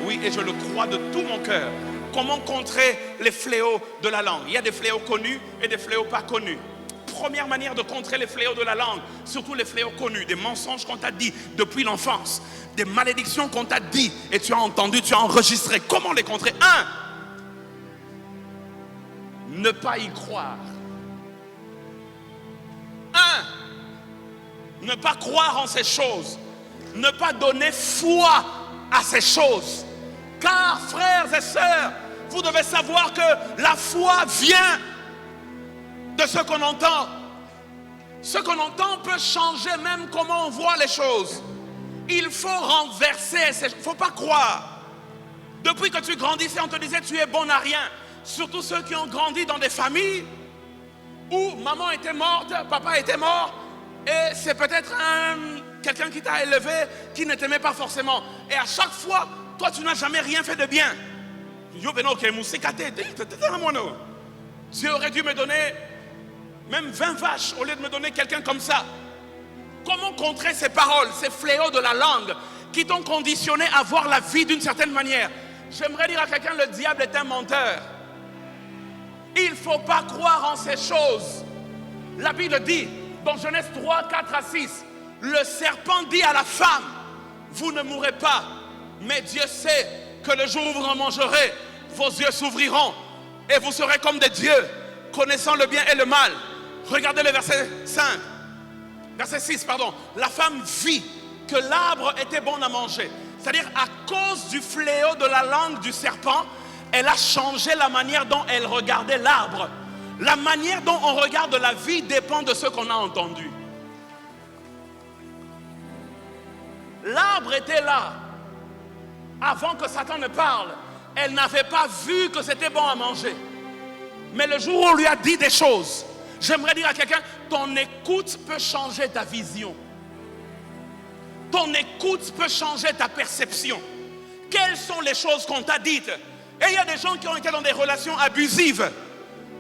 oui, et je le crois de tout mon cœur. Comment contrer les fléaux de la langue? Il y a des fléaux connus et des fléaux pas connus. Première manière de contrer les fléaux de la langue, surtout les fléaux connus, des mensonges qu'on t'a dit depuis l'enfance, des malédictions qu'on t'a dit et tu as entendu, tu as enregistré. Comment les contrer? 1. Ne pas y croire. 1. Ne pas croire en ces choses. Ne pas donner foi à ces choses. Car, frères et sœurs, vous devez savoir que la foi vient de ce qu'on entend. Ce qu'on entend peut changer même comment on voit les choses. Il faut renverser, il ne faut pas croire. Depuis que tu grandissais, on te disait tu es bon à rien. Surtout ceux qui ont grandi dans des familles où maman était morte, papa était mort, et c'est peut-être quelqu'un qui t'a élevé qui ne t'aimait pas forcément. Et à chaque fois, toi tu n'as jamais rien fait de bien. Dieu aurait dû me donner même 20 vaches au lieu de me donner quelqu'un comme ça. Comment contrer ces paroles, ces fléaux de la langue qui t'ont conditionné à voir la vie d'une certaine manière? J'aimerais dire à quelqu'un, le diable est un menteur. Il ne faut pas croire en ces choses. La Bible dit, dans Genèse 3, 4 à 6, le serpent dit à la femme, vous ne mourrez pas, mais Dieu sait que le jour où vous en mangerez, vos yeux s'ouvriront et vous serez comme des dieux, connaissant le bien et le mal. Regardez le verset 6, pardon. La femme vit que l'arbre était bon à manger. C'est-à-dire à cause du fléau de la langue du serpent, elle a changé la manière dont elle regardait l'arbre. La manière dont on regarde la vie dépend de ce qu'on a entendu. L'arbre était là avant que Satan ne parle. Elle n'avait pas vu que c'était bon à manger. Mais le jour où on lui a dit des choses, j'aimerais dire à quelqu'un, ton écoute peut changer ta vision. Ton écoute peut changer ta perception. Quelles sont les choses qu'on t'a dites? Et il y a des gens qui ont été dans des relations abusives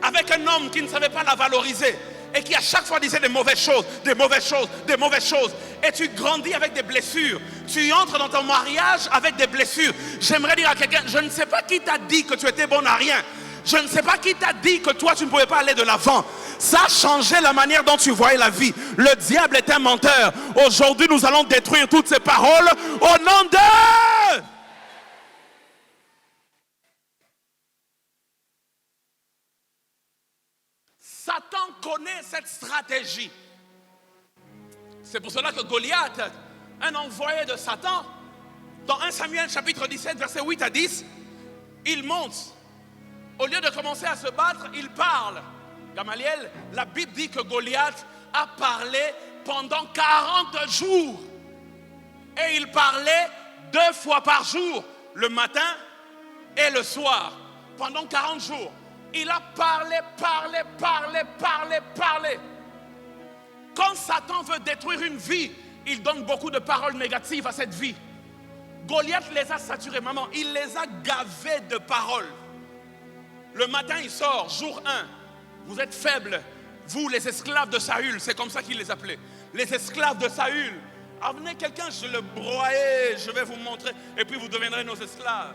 avec un homme qui ne savait pas la valoriser et qui à chaque fois disait des mauvaises choses, des mauvaises choses, des mauvaises choses. Et tu grandis avec des blessures. Tu entres dans ton mariage avec des blessures. J'aimerais dire à quelqu'un, je ne sais pas qui t'a dit que tu étais bon à rien. Je ne sais pas qui t'a dit que toi tu ne pouvais pas aller de l'avant. Ça a changé la manière dont tu voyais la vie. Le diable est un menteur. Aujourd'hui nous allons détruire toutes ces paroles au nom de... Satan connaît cette stratégie. C'est pour cela que Goliath, un envoyé de Satan, dans 1 Samuel chapitre 17 verset 8 à 10, il monte. Au lieu de commencer à se battre, il parle. Gamaliel, la Bible dit que Goliath a parlé pendant 40 jours. Et il parlait 2 fois par jour, le matin et le soir. Pendant 40 jours. Il a parlé. Quand Satan veut détruire une vie, il donne beaucoup de paroles négatives à cette vie. Goliath les a saturés, maman, il les a gavés de paroles. Le matin, il sort, jour 1, vous êtes faibles, vous les esclaves de Saül, c'est comme ça qu'il les appelait. Les esclaves de Saül. Amenez quelqu'un, je le broyer, je vais vous montrer, et puis vous deviendrez nos esclaves.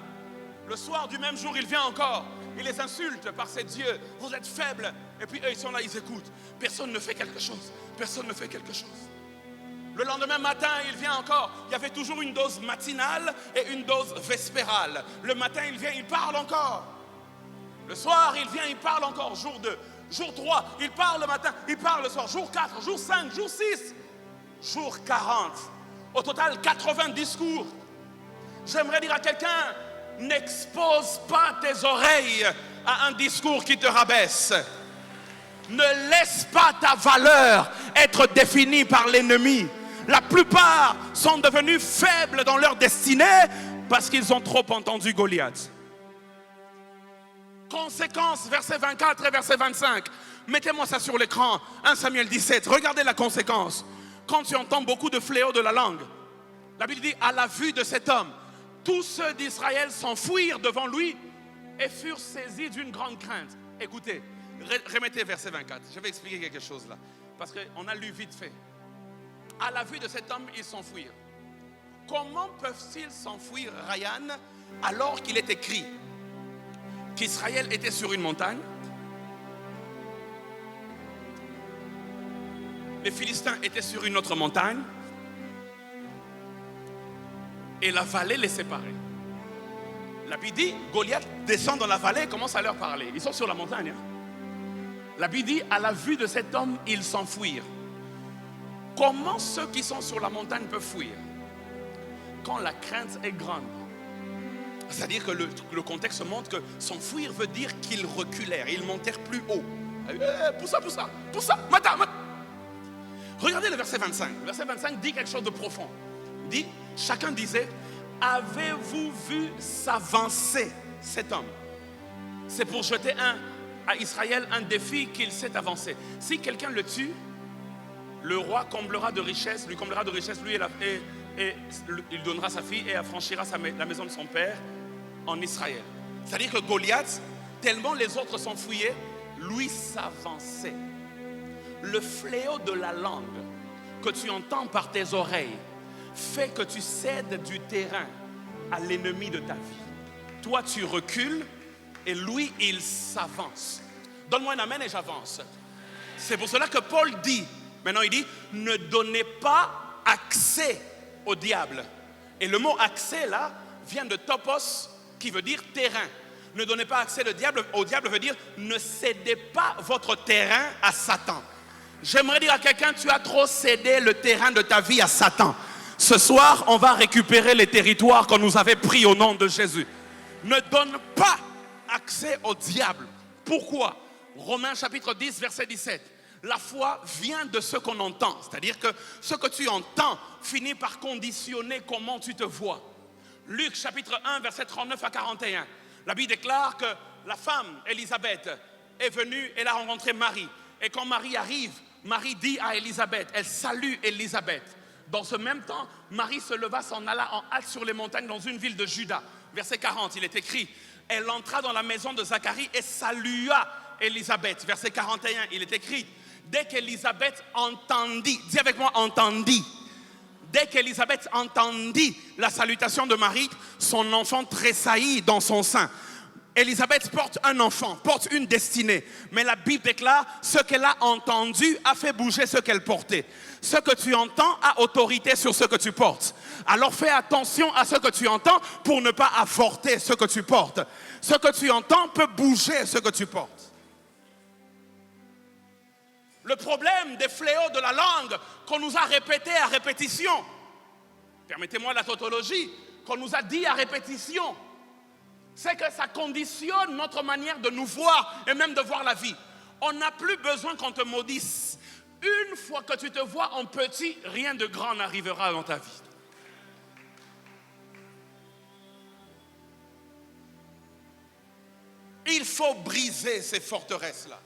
Le soir du même jour, il vient encore, il les insulte par ses dieux, vous êtes faibles, et puis eux ils sont là, ils écoutent. Personne ne fait quelque chose, personne ne fait quelque chose. Le lendemain matin, il vient encore, il y avait toujours une dose matinale et une dose vespérale. Le matin, il vient, il parle encore. Le soir, il vient, il parle encore, jour 2, jour 3, il parle le matin, il parle le soir, jour 4, jour 5, jour 6, jour 40. Au total, 80 discours. J'aimerais dire à quelqu'un, n'expose pas tes oreilles à un discours qui te rabaisse. Ne laisse pas ta valeur être définie par l'ennemi. La plupart sont devenus faibles dans leur destinée parce qu'ils ont trop entendu Goliath. Conséquence, verset 24 et verset 25. Mettez-moi ça sur l'écran. 1 Samuel 17. Regardez la conséquence. Quand tu entends beaucoup de fléaux de la langue, la Bible dit, à la vue de cet homme, tous ceux d'Israël s'enfuirent devant lui et furent saisis d'une grande crainte. Écoutez, remettez verset 24. Je vais expliquer quelque chose là. Parce qu'on a lu vite fait. À la vue de cet homme, ils s'enfuirent. Comment peuvent-ils s'enfuir, Ryan, alors qu'il est écrit qu'Israël était sur une montagne, les Philistins étaient sur une autre montagne, et la vallée les séparait. La Bible dit, Goliath descend dans la vallée et commence à leur parler. Ils sont sur la montagne. La Bible dit, à la vue de cet homme, ils s'enfuirent. Comment ceux qui sont sur la montagne peuvent fuir? Quand la crainte est grande. C'est-à-dire que le contexte montre que s'enfuir veut dire qu'ils reculèrent, ils montèrent plus haut. Poussa, mata. Regardez le verset 25. Le verset 25 dit quelque chose de profond. Il dit, chacun disait, avez-vous vu s'avancer cet homme? C'est pour jeter à Israël un défi qu'il s'est avancé. Si quelqu'un le tue, le roi comblera de richesse, lui comblera de richesse, lui et il donnera sa fille et affranchira la maison de son père en Israël. C'est-à-dire que Goliath, tellement les autres s'enfuyaient, lui s'avançait. Le fléau de la langue que tu entends par tes oreilles fait que tu cèdes du terrain à l'ennemi de ta vie. Toi, tu recules et lui, il s'avance. Donne-moi un amen et j'avance. C'est pour cela que Paul dit, maintenant il dit, ne donnez pas accès au diable. Et le mot accès là vient de topos qui veut dire terrain. Ne donnez pas accès au diable veut dire ne cédez pas votre terrain à Satan. J'aimerais dire à quelqu'un, tu as trop cédé le terrain de ta vie à Satan. Ce soir, on va récupérer les territoires qu'on nous avait pris au nom de Jésus. Ne donne pas accès au diable. Pourquoi? Romains chapitre 10, verset 17. La foi vient de ce qu'on entend. C'est-à-dire que ce que tu entends finit par conditionner comment tu te vois. Luc chapitre 1, verset 39 à 41. La Bible déclare que la femme, Élisabeth, est venue, elle a rencontré Marie. Et quand Marie arrive, Marie dit à Élisabeth, elle salue Élisabeth. Dans ce même temps, Marie se leva, s'en alla en hâte sur les montagnes dans une ville de Juda. Verset 40, il est écrit, elle entra dans la maison de Zacharie et salua Élisabeth. Verset 41, il est écrit, dès qu'Élisabeth entendit, dis avec moi, entendit. Dès qu'Élisabeth entendit la salutation de Marie, son enfant tressaillit dans son sein. Élisabeth porte un enfant, porte une destinée. Mais la Bible déclare, ce qu'elle a entendu a fait bouger ce qu'elle portait. Ce que tu entends a autorité sur ce que tu portes. Alors fais attention à ce que tu entends pour ne pas avorter ce que tu portes. Ce que tu entends peut bouger ce que tu portes. Le problème des fléaux de la langue qu'on nous a répété à répétition, permettez-moi la tautologie, qu'on nous a dit à répétition, c'est que ça conditionne notre manière de nous voir et même de voir la vie. On n'a plus besoin qu'on te maudisse. Une fois que tu te vois en petit, rien de grand n'arrivera dans ta vie. Il faut briser ces forteresses-là.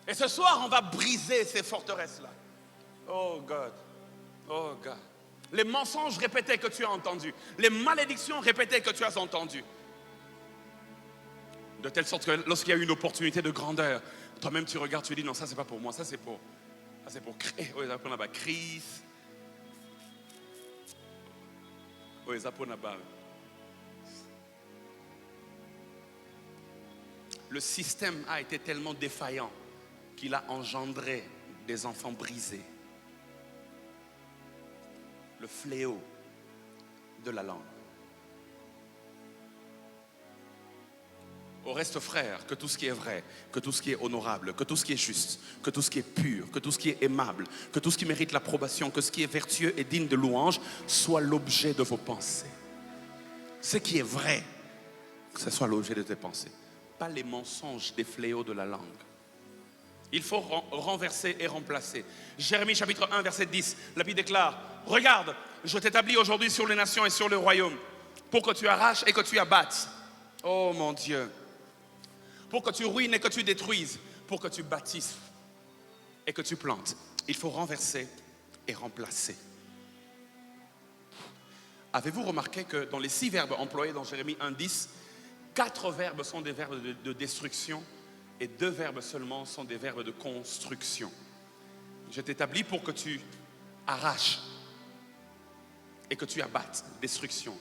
Et ce soir, on va briser ces forteresses-là. Oh God. Oh God. Les mensonges répétés que tu as entendus. Les malédictions répétées que tu as entendues. De telle sorte que lorsqu'il y a une opportunité de grandeur, toi-même tu regardes, tu dis non, ça c'est pas pour moi, ça c'est pour oui, ça prend là-bas, crise. Oui, ça prend là-bas. Le système a été tellement défaillant qu'il a engendré des enfants brisés. Le fléau de la langue. Au reste, frère, que tout ce qui est vrai, que tout ce qui est honorable, que tout ce qui est juste, que tout ce qui est pur, que tout ce qui est aimable, que tout ce qui mérite l'approbation, que ce qui est vertueux et digne de louange, soit l'objet de vos pensées. Ce qui est vrai, que ce soit l'objet de tes pensées. Pas les mensonges des fléaux de la langue. Il faut renverser et remplacer. Jérémie chapitre 1, verset 10, la Bible déclare, regarde, je t'établis aujourd'hui sur les nations et sur le royaume, pour que tu arraches et que tu abattes. Oh mon Dieu. Pour que tu ruines et que tu détruises, pour que tu bâtisses et que tu plantes. Il faut renverser et remplacer. Avez-vous remarqué que dans les 6 verbes employés dans Jérémie 1:10, 4 verbes sont des verbes de destruction et 2 verbes seulement sont des verbes de construction. Je t'établis pour que tu arraches et que tu abattes, destruction.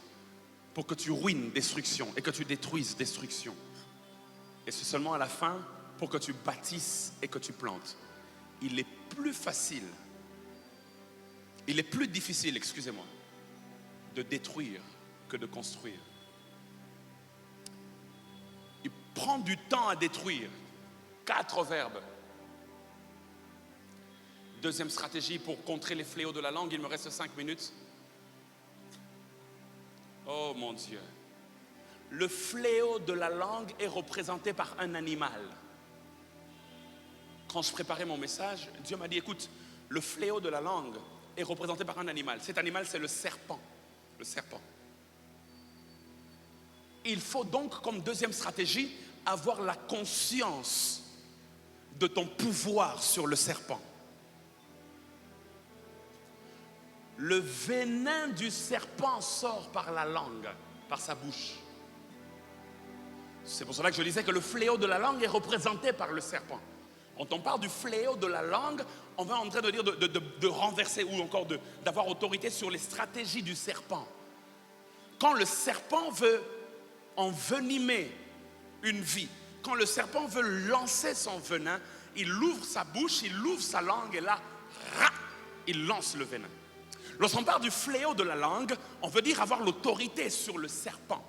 Pour que tu ruines, destruction, et que tu détruises, destruction. Et c'est seulement à la fin pour que tu bâtisses et que tu plantes. Il est plus facile, il est plus difficile, excusez-moi, de détruire que de construire. Il prend du temps à détruire. 4 verbes. Deuxième stratégie pour contrer les fléaux de la langue, il me reste 5 minutes. Oh mon Dieu. Le fléau de la langue est représenté par un animal. Quand je préparais mon message, Dieu m'a dit, écoute, le fléau de la langue est représenté par un animal. Cet animal, c'est le serpent. Le serpent. Il faut donc, comme deuxième stratégie, avoir la conscience de ton pouvoir sur le serpent. Le venin du serpent sort par la langue, par sa bouche. C'est pour cela que je disais que le fléau de la langue est représenté par le serpent. Quand on parle du fléau de la langue, on va en train de dire de renverser ou encore d'avoir autorité sur les stratégies du serpent. Quand le serpent veut envenimer une vie, quand le serpent veut lancer son venin, il ouvre sa bouche, il ouvre sa langue et là, il lance le venin. Lorsqu'on parle du fléau de la langue, on veut dire avoir l'autorité sur le serpent.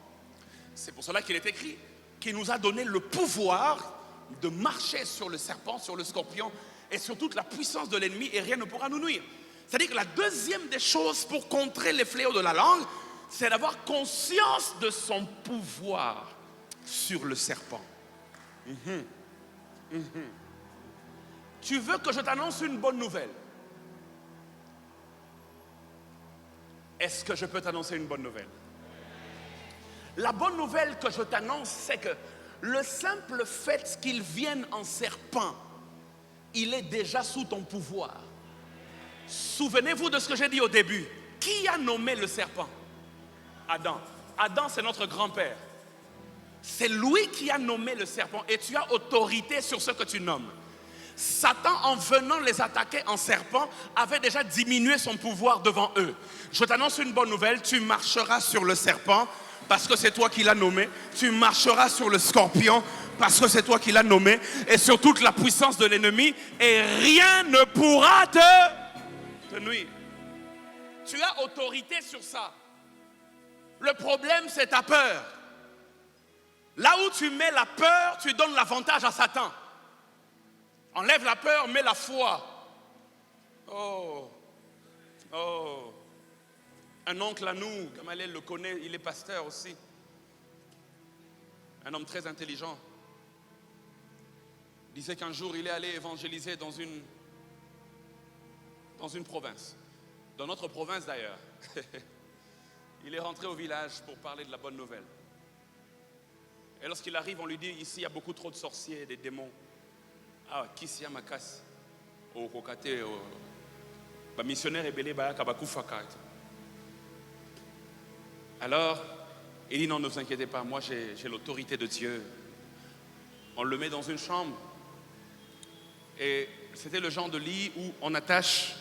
C'est pour cela qu'il est écrit qu'il nous a donné le pouvoir de marcher sur le serpent, sur le scorpion et sur toute la puissance de l'ennemi et rien ne pourra nous nuire. C'est-à-dire que la deuxième des choses pour contrer les fléaux de la langue, c'est d'avoir conscience de son pouvoir sur le serpent. Tu veux que je t'annonce une bonne nouvelle? Est-ce que je peux t'annoncer une bonne nouvelle? La bonne nouvelle que je t'annonce, c'est que le simple fait qu'il vienne en serpent, il est déjà sous ton pouvoir. Souvenez-vous de ce que j'ai dit au début. Qui a nommé le serpent? Adam. Adam, c'est notre grand-père. C'est lui qui a nommé le serpent et tu as autorité sur ce que tu nommes. Satan, en venant les attaquer en serpent, avait déjà diminué son pouvoir devant eux. Je t'annonce une bonne nouvelle, tu marcheras sur le serpent parce que c'est toi qui l'as nommé. Tu marcheras sur le scorpion parce que c'est toi qui l'as nommé. Et sur toute la puissance de l'ennemi, et rien ne pourra te nuire. Tu as autorité sur ça. Le problème, c'est ta peur. Là où tu mets la peur, tu donnes l'avantage à Satan. Enlève la peur, mets la foi. Oh. Un oncle à nous, Gamaliel le connaît, il est pasteur aussi. Un homme très intelligent. Il disait qu'un jour, il est allé évangéliser dans une province. Dans notre province d'ailleurs. Il est rentré au village pour parler de la bonne nouvelle. Et lorsqu'il arrive, on lui dit, ici, il y a beaucoup trop de sorciers, des démons. Ah, qui s'y a ma casse? Au kokate, missionnaire ebele bayaka bakufaka. Alors, il dit non, ne vous inquiétez pas, moi j'ai l'autorité de Dieu. On le met dans une chambre. Et c'était le genre de lit où on attache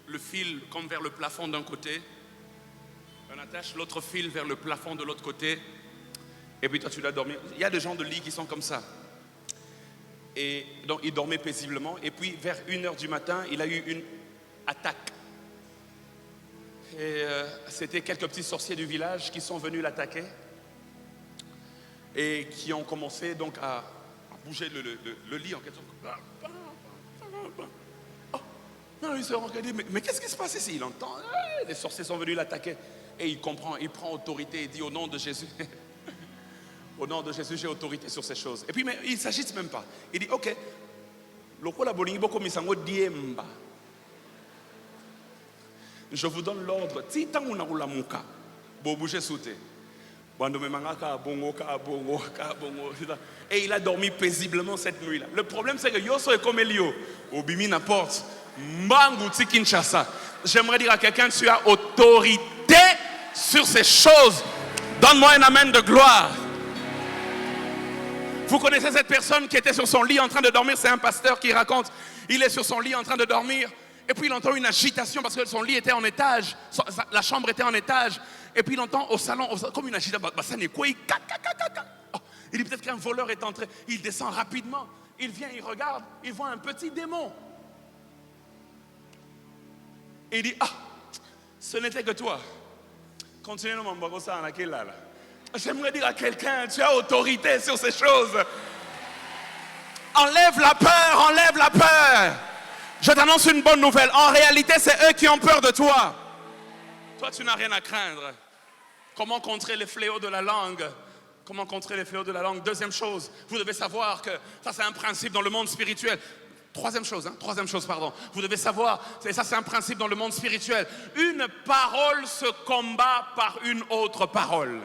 le fil comme vers le plafond d'un côté. On attache l'autre fil vers le plafond de l'autre côté. Et puis toi tu dois dormir. Il y a des gens de lit qui sont comme ça. Et donc il dormait paisiblement. Et puis vers 1h du matin, il a eu une attaque. Et c'était quelques petits sorciers du village qui sont venus l'attaquer. Et qui ont commencé donc à bouger le lit en question. Oh, non, il se regardait, mais qu'est-ce qui se passe ici? Il entend, les sorciers sont venus l'attaquer. Et il comprend, il prend autorité, il dit au nom de Jésus, au nom de Jésus, j'ai autorité sur ces choses. Et puis, mais il ne s'agite même pas. Il dit, ok, je vous donne l'ordre, vous bougez sous terre. Et il a dormi paisiblement cette nuit-là. Le problème, c'est que Yoso est comme Elio. Obimi n'importe. Mbangouti Kinshasa. J'aimerais dire à quelqu'un, tu as autorité sur ces choses. Donne-moi un amen de gloire. Vous connaissez cette personne qui était sur son lit en train de dormir? C'est un pasteur qui raconte. Il est sur son lit en train de dormir. Et puis il entend une agitation parce que son lit était en étage. La chambre était en étage. Et puis il entend au salon comme une agitation. Il dit peut-être qu'un voleur est entré. Il descend rapidement. Il vient, il regarde. Il voit un petit démon. Et il dit, ce n'était que toi. Continuez mon bagosa en laquelle là. J'aimerais dire à quelqu'un, tu as autorité sur ces choses. Enlève la peur, enlève la peur. Je t'annonce une bonne nouvelle. En réalité, c'est eux qui ont peur de toi. Toi, tu n'as rien à craindre. Comment contrer les fléaux de la langue? Comment contrer les fléaux de la langue? Deuxième chose, vous devez savoir que ça, c'est un principe dans le monde spirituel. Troisième chose, vous devez savoir, ça c'est un principe dans le monde spirituel. Une parole se combat par une autre parole.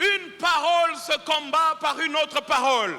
Une parole se combat par une autre parole.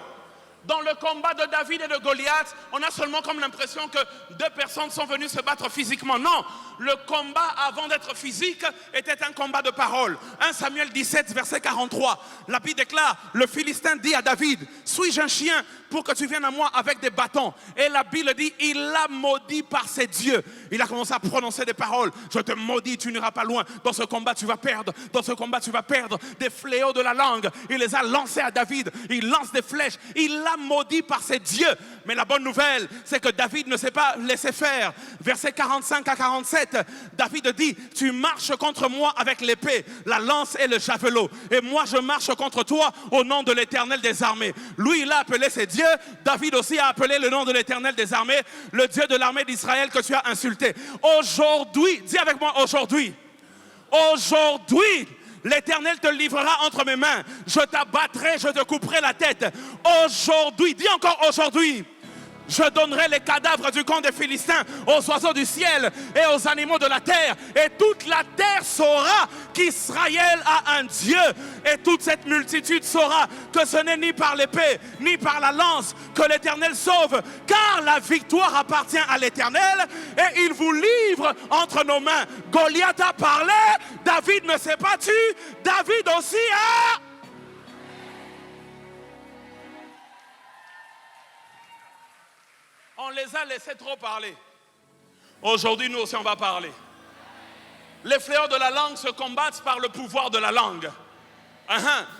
Dans le combat de David et de Goliath, on a seulement comme l'impression que deux personnes sont venues se battre physiquement. Non, le combat avant d'être physique était un combat de parole. 1 Samuel 17, verset 43. La Bible déclare, le Philistin dit à David, suis-je un chien pour que tu viennes à moi avec des bâtons? Et la Bible dit, il l'a maudit par ses dieux. Il a commencé à prononcer des paroles. Je te maudis, tu n'iras pas loin. Dans ce combat, tu vas perdre. Dans ce combat, tu vas perdre. Des fléaux de la langue. Il les a lancés à David. Il lance des flèches. Il l'a maudit par ses dieux. Mais la bonne nouvelle, c'est que David ne s'est pas laissé faire. Verset 45 à 47, David dit, tu marches contre moi avec l'épée, la lance et le javelot. Et moi, je marche contre toi au nom de l'Éternel des armées. Lui, il a appelé ses dieux. David aussi a appelé le nom de l'Éternel des armées, le Dieu de l'armée d'Israël que tu as insulté. Aujourd'hui, dis avec moi aujourd'hui. Aujourd'hui, l'Éternel te livrera entre mes mains. Je t'abattrai, je te couperai la tête. Aujourd'hui, dis encore aujourd'hui. Je donnerai les cadavres du camp des Philistins aux oiseaux du ciel et aux animaux de la terre. Et toute la terre saura qu'Israël a un Dieu. Et toute cette multitude saura que ce n'est ni par l'épée, ni par la lance que l'Éternel sauve. Car la victoire appartient à l'Éternel et il vous livre entre nos mains. Goliath a parlé, David ne s'est pas tué, David aussi a... On les a laissés trop parler. Aujourd'hui, nous aussi, on va parler. Les fléaux de la langue se combattent par le pouvoir de la langue.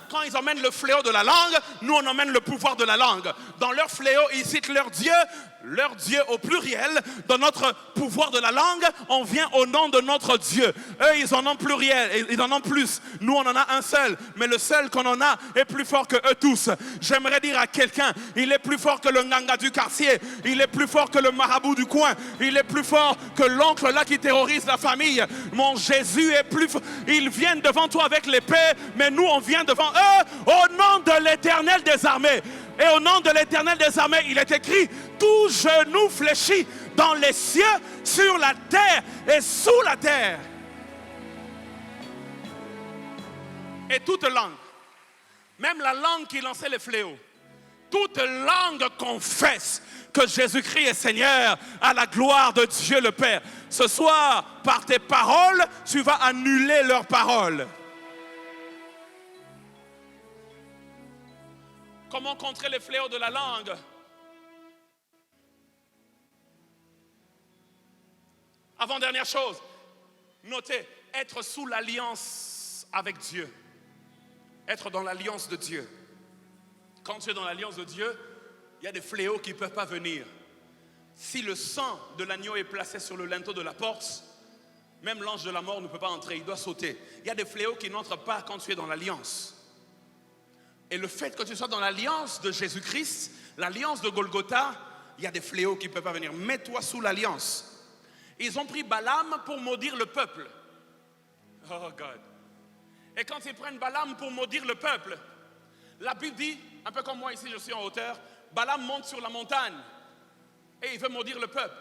Quand ils emmènent le fléau de la langue, nous on emmène le pouvoir de la langue. Dans leur fléau, ils citent leur Dieu au pluriel. Dans notre pouvoir de la langue, on vient au nom de notre Dieu. Eux, ils en ont pluriel, ils en ont plus. Nous, on en a un seul, mais le seul qu'on en a est plus fort que eux tous. J'aimerais dire à quelqu'un, il est plus fort que le nganga du quartier, il est plus fort que le marabout du coin, il est plus fort que l'oncle là qui terrorise la famille. Mon Jésus est plus fort. Ils viennent devant toi avec l'épée, mais nous, on vient devant eux au nom de l'Éternel des armées. Et au nom de l'Éternel des armées, il est écrit, tout genou fléchi dans les cieux, sur la terre et sous la terre. Et toute langue, même la langue qui lançait les fléaux, toute langue confesse que Jésus-Christ est Seigneur à la gloire de Dieu le Père. Ce soir, par tes paroles, tu vas annuler leurs paroles. Comment contrer les fléaux de la langue? Avant-dernière chose, notez, être sous l'alliance avec Dieu. Être dans l'alliance de Dieu. Quand tu es dans l'alliance de Dieu, il y a des fléaux qui ne peuvent pas venir. Si le sang de l'agneau est placé sur le linteau de la porte, même l'ange de la mort ne peut pas entrer, il doit sauter. Il y a des fléaux qui n'entrent pas quand tu es dans l'alliance. Et le fait que tu sois dans l'alliance de Jésus-Christ, l'alliance de Golgotha, il y a des fléaux qui ne peuvent pas venir. Mets-toi sous l'alliance. Ils ont pris Balaam pour maudire le peuple. Oh God. Et quand ils prennent Balaam pour maudire le peuple, la Bible dit, un peu comme moi ici, je suis en hauteur, Balaam monte sur la montagne et il veut maudire le peuple.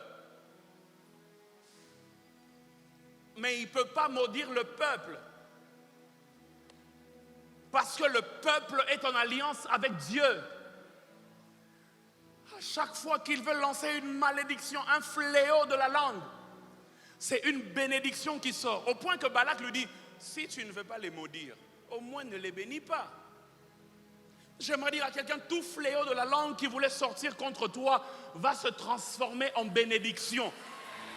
Mais il ne peut pas maudire le peuple parce que le peuple est en alliance avec Dieu. À chaque fois qu'il veut lancer une malédiction, un fléau de la langue, c'est une bénédiction qui sort. Au point que Balak lui dit, si tu ne veux pas les maudire, au moins ne les bénis pas. J'aimerais dire à quelqu'un, tout fléau de la langue qui voulait sortir contre toi va se transformer en bénédiction.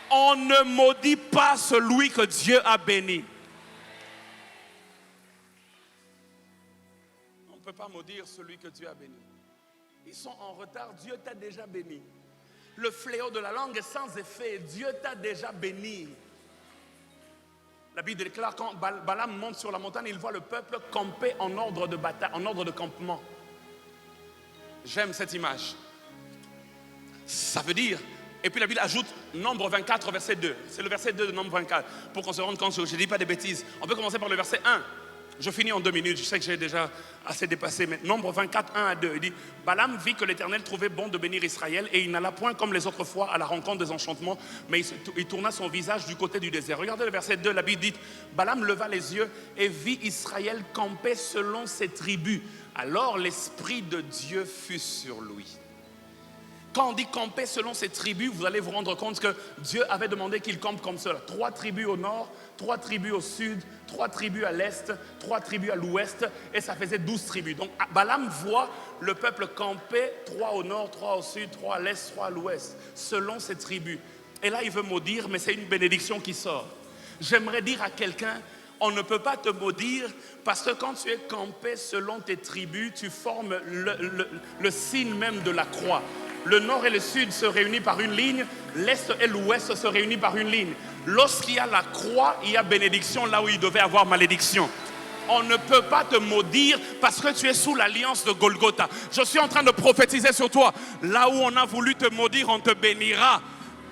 On ne maudit pas celui que Dieu a béni. On ne peut pas maudire celui que Dieu a béni. Ils sont en retard, Dieu t'a déjà béni. Le fléau de la langue est sans effet, Dieu t'a déjà béni. La Bible déclare quand Balaam monte sur la montagne, il voit le peuple camper en ordre de bataille, en ordre de campement. J'aime cette image. Ça veut dire, et puis la Bible ajoute Nombre 24, verset 2. C'est le verset 2 de Nombre 24, pour qu'on se rende compte que je ne dis pas des bêtises. On peut commencer par le verset 1. Je finis en 2 minutes, je sais que j'ai déjà assez dépassé, mais Nombre 24, 1 à 2, il dit, Balaam vit que l'Éternel trouvait bon de bénir Israël et il n'alla point comme les autres fois à la rencontre des enchantements, mais il tourna son visage du côté du désert. Regardez le verset 2, la Bible dit, Balaam leva les yeux et vit Israël camper selon ses tribus. Alors l'Esprit de Dieu fut sur lui. Quand on dit camper selon ses tribus, vous allez vous rendre compte que Dieu avait demandé qu'il campe comme cela. 3 tribus au nord, 3 tribus au sud, 3 tribus à l'est, 3 tribus à l'ouest, et ça faisait 12 tribus. Donc Balaam voit le peuple camper, 3 au nord, 3 au sud, 3 à l'est, 3 à l'ouest, selon ses tribus. Et là, il veut maudire, mais c'est une bénédiction qui sort. J'aimerais dire à quelqu'un, on ne peut pas te maudire parce que quand tu es campé selon tes tribus, tu formes le signe même de la croix. Le nord et le sud se réunissent par une ligne, l'est et l'ouest se réunissent par une ligne. Lorsqu'il y a la croix, il y a bénédiction là où il devait avoir malédiction. On ne peut pas te maudire parce que tu es sous l'alliance de Golgotha. Je suis en train de prophétiser sur toi. Là où on a voulu te maudire, on te bénira.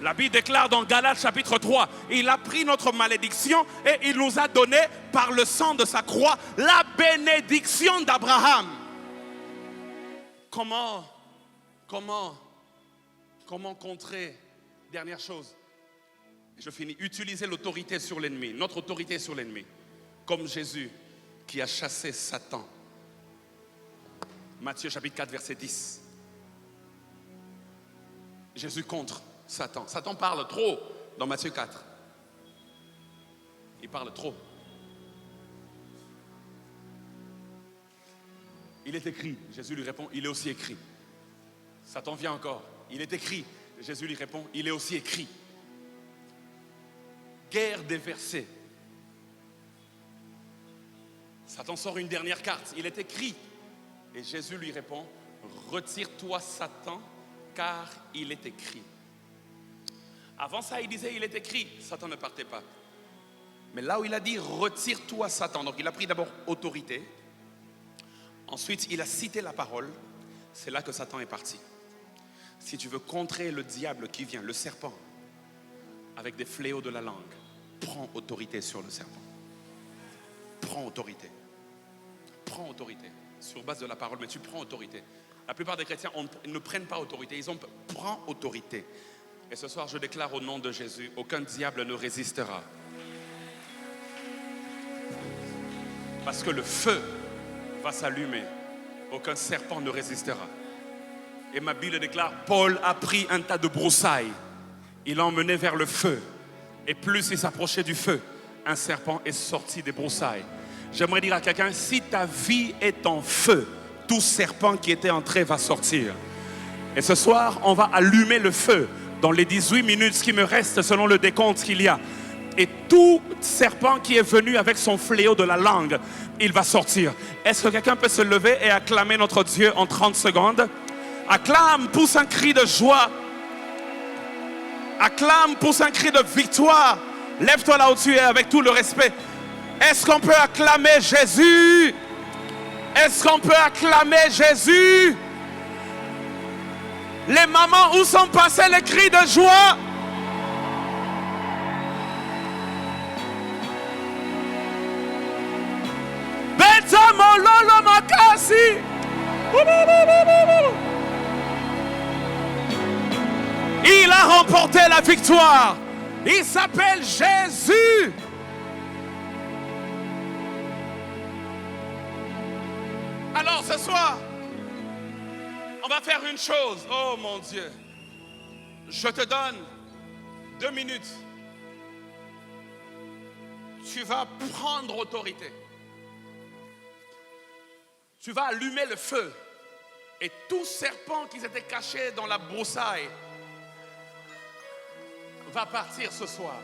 La Bible déclare dans Galates chapitre 3, il a pris notre malédiction et il nous a donné par le sang de sa croix la bénédiction d'Abraham. Comment contrer? Dernière chose, je finis. Utiliser l'autorité sur l'ennemi, notre autorité sur l'ennemi, comme Jésus qui a chassé Satan. Matthieu chapitre 4 verset 10. Jésus contre Satan. Satan parle trop dans Matthieu 4. Il parle trop. Il est écrit. Jésus lui répond, il est aussi écrit. Satan vient encore. Il est écrit. Jésus lui répond, il est aussi écrit. Guerre des versets. Satan sort une dernière carte. Il est écrit. Et Jésus lui répond, retire-toi Satan, car il est écrit. Avant ça, il disait, il est écrit. Satan ne partait pas. Mais là où il a dit, retire-toi Satan. Donc il a pris d'abord autorité. Ensuite, il a cité la parole. C'est là que Satan est parti. Si tu veux contrer le diable qui vient, le serpent, avec des fléaux de la langue, prends autorité sur le serpent. Prends autorité. Prends autorité. Sur base de la parole, mais tu prends autorité. La plupart des chrétiens ne prennent pas autorité. Prends autorité. Et ce soir, je déclare au nom de Jésus, aucun diable ne résistera. Parce que le feu va s'allumer. Aucun serpent ne résistera. Et ma Bible déclare, Paul a pris un tas de broussailles. Il l'a emmené vers le feu. Et plus il s'approchait du feu, un serpent est sorti des broussailles. J'aimerais dire à quelqu'un, si ta vie est en feu, tout serpent qui était entré va sortir. Et ce soir, on va allumer le feu dans les 18 minutes qui me restent selon le décompte qu'il y a. Et tout serpent qui est venu avec son fléau de la langue, il va sortir. Est-ce que quelqu'un peut se lever et acclamer notre Dieu en 30 secondes? Acclame, pousse un cri de joie. Acclame, pousse un cri de victoire. Lève-toi là où tu es avec tout le respect. Est-ce qu'on peut acclamer Jésus? Est-ce qu'on peut acclamer Jésus? Les mamans, où sont passés les cris de joie? Beta mololo makasi. Il a remporté la victoire. Il s'appelle Jésus. Alors ce soir, on va faire une chose. Oh mon Dieu. Je te donne 2 minutes. Tu vas prendre autorité. Tu vas allumer le feu. Et tout serpent qui s'était caché dans la broussaille va partir ce soir.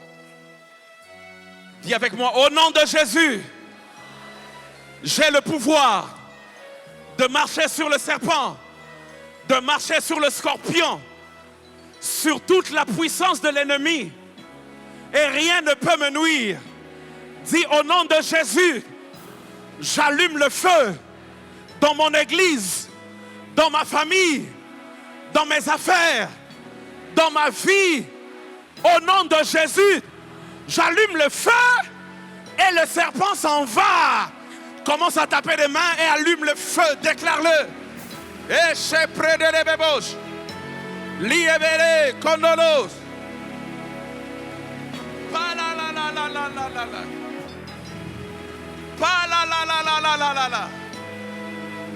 Dis avec moi, au nom de Jésus, j'ai le pouvoir de marcher sur le serpent, de marcher sur le scorpion, sur toute la puissance de l'ennemi, et rien ne peut me nuire. Dis au nom de Jésus, j'allume le feu dans mon église, dans ma famille, dans mes affaires, dans ma vie. Au nom de Jésus, j'allume le feu et le serpent s'en va. Commence à taper des mains et allume le feu. Déclare-le. Et chez près de les bébauches. Liébéré, condolos. Pa la la la la la la la la. Pa la la la la la la la la.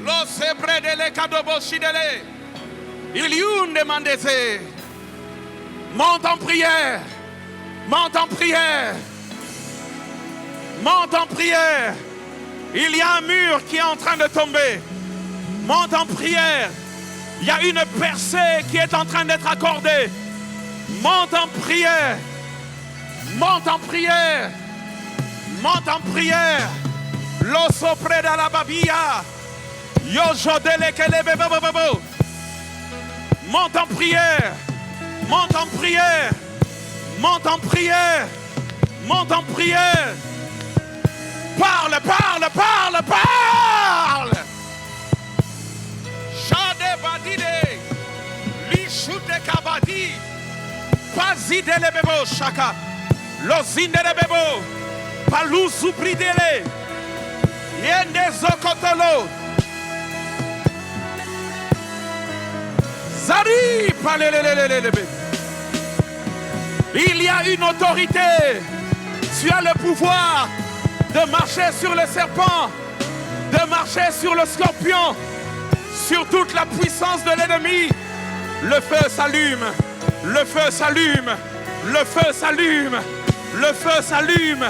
Lo se près de les cadoboshi de les. Il y a une demande. Monte en prière. Monte en prière. Monte en prière. Il y a un mur qui est en train de tomber. Monte en prière. Il y a une percée qui est en train d'être accordée. Monte en prière. Monte en prière. Monte en prière. Lo sopre de la babia. Yo jodele kele bebo. Monte en prière. Monte en prière. Monte en prière. Monte en prière. Parle, parle, parle, parle. Jade badide. Lishute kabadi. Pazide le bebo shaka. Lozinde le bebo. Palou supridele. Yende zokotolo. Zari palelelelelebe. Il y a une autorité. Tu as le pouvoir de marcher sur le serpent, de marcher sur le scorpion, sur toute la puissance de l'ennemi. Le feu s'allume, le feu s'allume, le feu s'allume, le feu s'allume,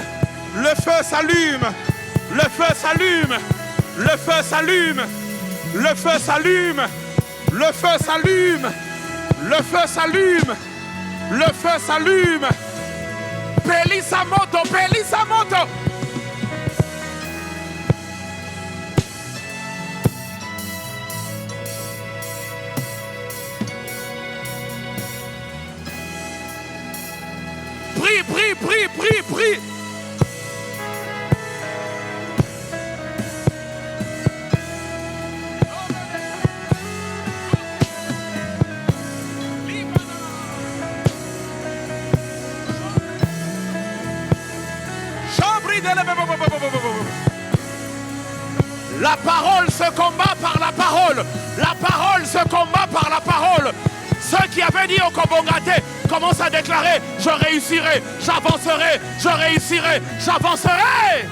le feu s'allume, le feu s'allume, le feu s'allume, le feu s'allume, le feu s'allume, le feu s'allume, le feu s'allume. Pelisa moto, pelisa moto. Prie, prie, prie, prie, prie. La parole se combat par la parole. La parole se combat par la parole. Ceux qui avaient dit au Kobongate commencent à déclarer: je réussirai, j'avancerai, je réussirai, j'avancerai.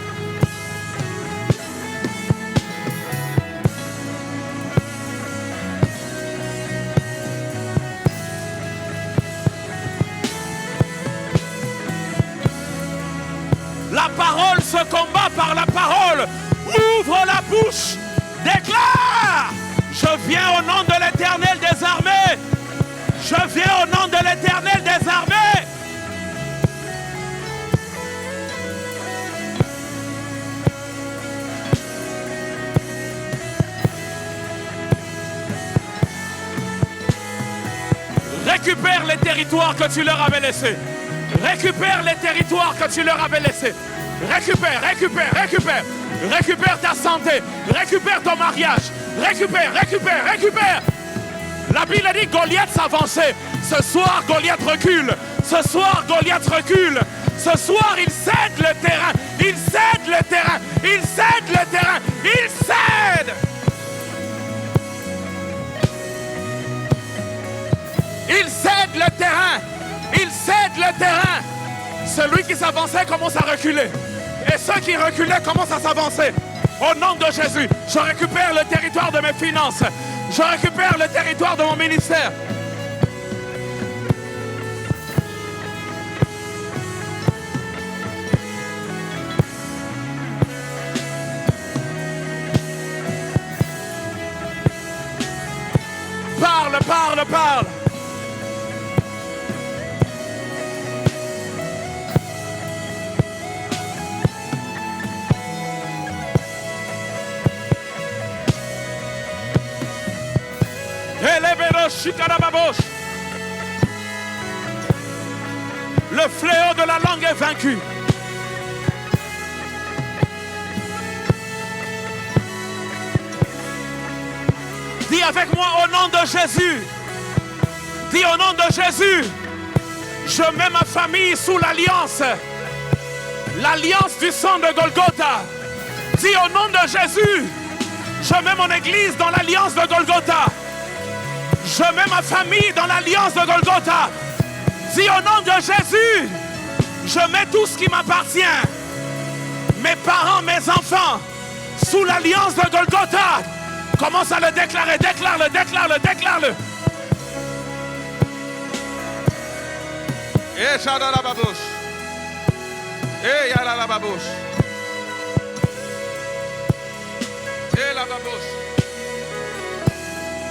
Récupère les territoires que tu leur avais laissés. Récupère les territoires que tu leur avais laissés. Récupère. Récupère ta santé. Récupère ton mariage. Récupère. La Bible dit que Goliath s'avançait. Ce soir, Goliath recule. Ce soir, Ce soir, il cède le terrain. Il cède le terrain. Celui qui s'avançait commence à reculer. Et ceux qui reculaient commencent à s'avancer. Au nom de Jésus, je récupère le territoire de mes finances. Je récupère le territoire de mon ministère. Parle. Le fléau de la langue est vaincu. Dis avec moi au nom de Jésus. Dis au nom de Jésus. Je mets ma famille sous l'alliance. L'alliance du sang de Golgotha. Dis au nom de Jésus. Je mets mon église dans l'alliance de Golgotha. Je mets ma famille dans l'alliance de Golgotha. Dis au nom de Jésus. Je mets tout ce qui m'appartient. Mes parents, mes enfants. Sous l'alliance de Golgotha. Commence à le déclarer. Déclare-le. Et Shada la babouche. Et Yara la babouche. Et la babouche.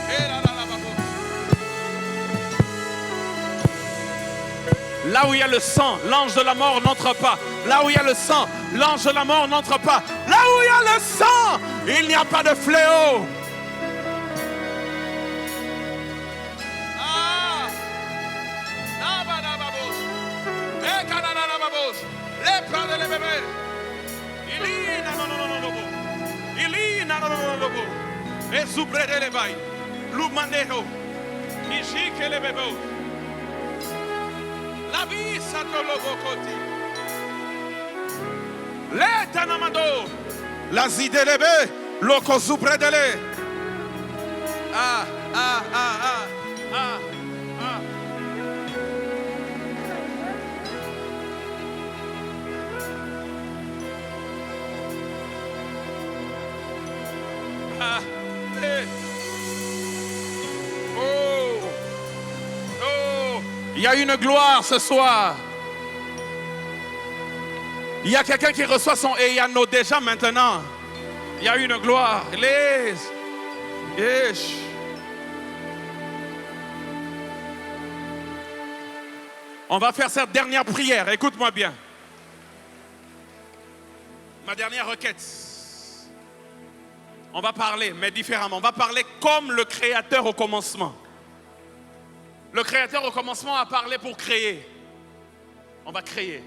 Et la babouche. Là où il y a le sang, l'ange de la mort n'entre pas. Là où il y a le sang, l'ange de la mort n'entre pas. Là où il y a le sang, il n'y a pas de fléau. Et soubrede les bails, l'oumanejo, ici que les bébés. La vie, ça te l'obocoti. L'étanamado, la zidelebe, loco soubredele. Ah. Il y a une gloire ce soir. Il y a quelqu'un qui reçoit son Eyano déjà maintenant. Il y a une gloire. On va faire cette dernière prière. Écoute-moi bien. Ma dernière requête. On va parler, mais différemment. On va parler comme le Créateur au commencement. Le Créateur au commencement a parlé pour créer. On va créer.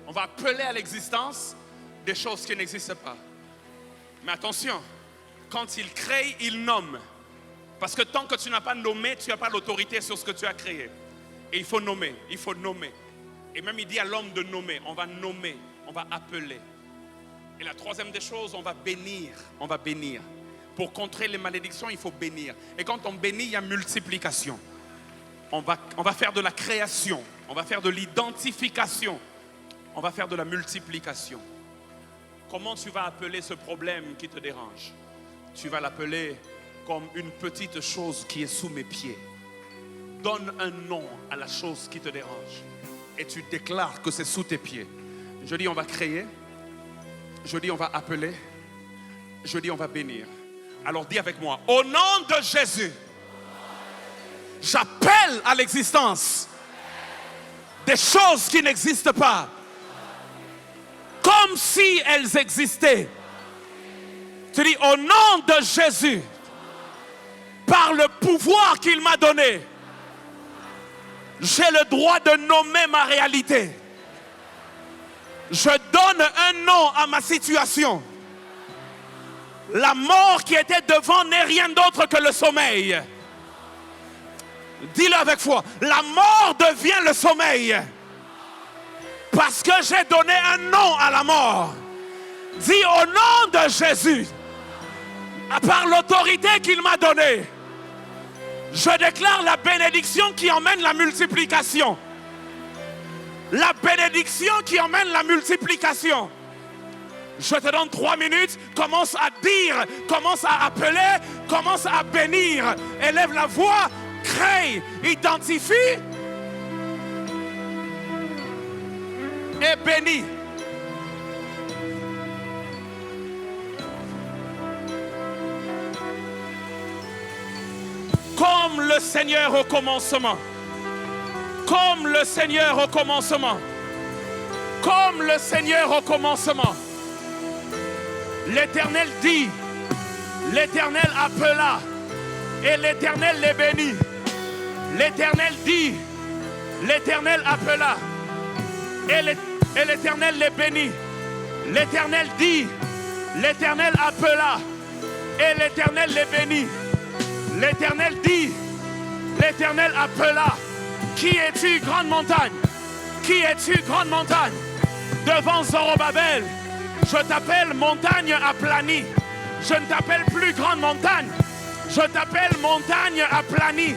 On va appeler à l'existence des choses qui n'existent pas. Mais attention, quand il crée, il nomme. Parce que tant que tu n'as pas nommé, tu n'as pas l'autorité sur ce que tu as créé. Et il faut nommer, il faut nommer. Et même il dit à l'homme de nommer. On va nommer, on va appeler. Et la troisième des choses, on va bénir. On va bénir. Pour contrer les malédictions, il faut bénir. Et quand on bénit, il y a multiplication. On va faire de la création. On va faire de l'identification. On va faire de la multiplication. Comment tu vas appeler ce problème qui te dérange? Tu vas l'appeler comme une petite chose qui est sous mes pieds. Donne un nom à la chose qui te dérange. Et tu déclares que c'est sous tes pieds. Je dis on va créer. Je dis on va appeler. Je dis on va bénir. Alors dis avec moi. Au nom de Jésus. J'appelle à l'existence des choses qui n'existent pas. Comme si elles existaient. Tu dis au nom de Jésus. Par le pouvoir qu'il m'a donné. J'ai le droit de nommer ma réalité. Je donne un nom à ma situation. La mort qui était devant n'est rien d'autre que le sommeil. Dis-le avec foi. La mort devient le sommeil. Parce que j'ai donné un nom à la mort. Dis au nom de Jésus, par l'autorité qu'il m'a donnée, je déclare la bénédiction qui emmène la multiplication. La bénédiction qui emmène la multiplication. Je te donne 3 minutes, commence à dire, commence à appeler, commence à bénir. Élève la voix, crée, identifie et bénis. Comme le Seigneur au commencement. Comme le Seigneur au commencement. Comme le Seigneur au commencement. L'Éternel dit, l'Éternel appela, et l'Éternel les bénit. L'Éternel dit, l'Éternel appela, et l'Éternel les bénit. L'Éternel dit, l'Éternel appela, et l'Éternel les bénit. L'Éternel dit, l'Éternel appela. Qui es-tu, grande montagne? Qui es-tu, grande montagne? Devant Zorobabel, je t'appelle montagne aplanie. Je ne t'appelle plus grande montagne. Je t'appelle montagne aplanie.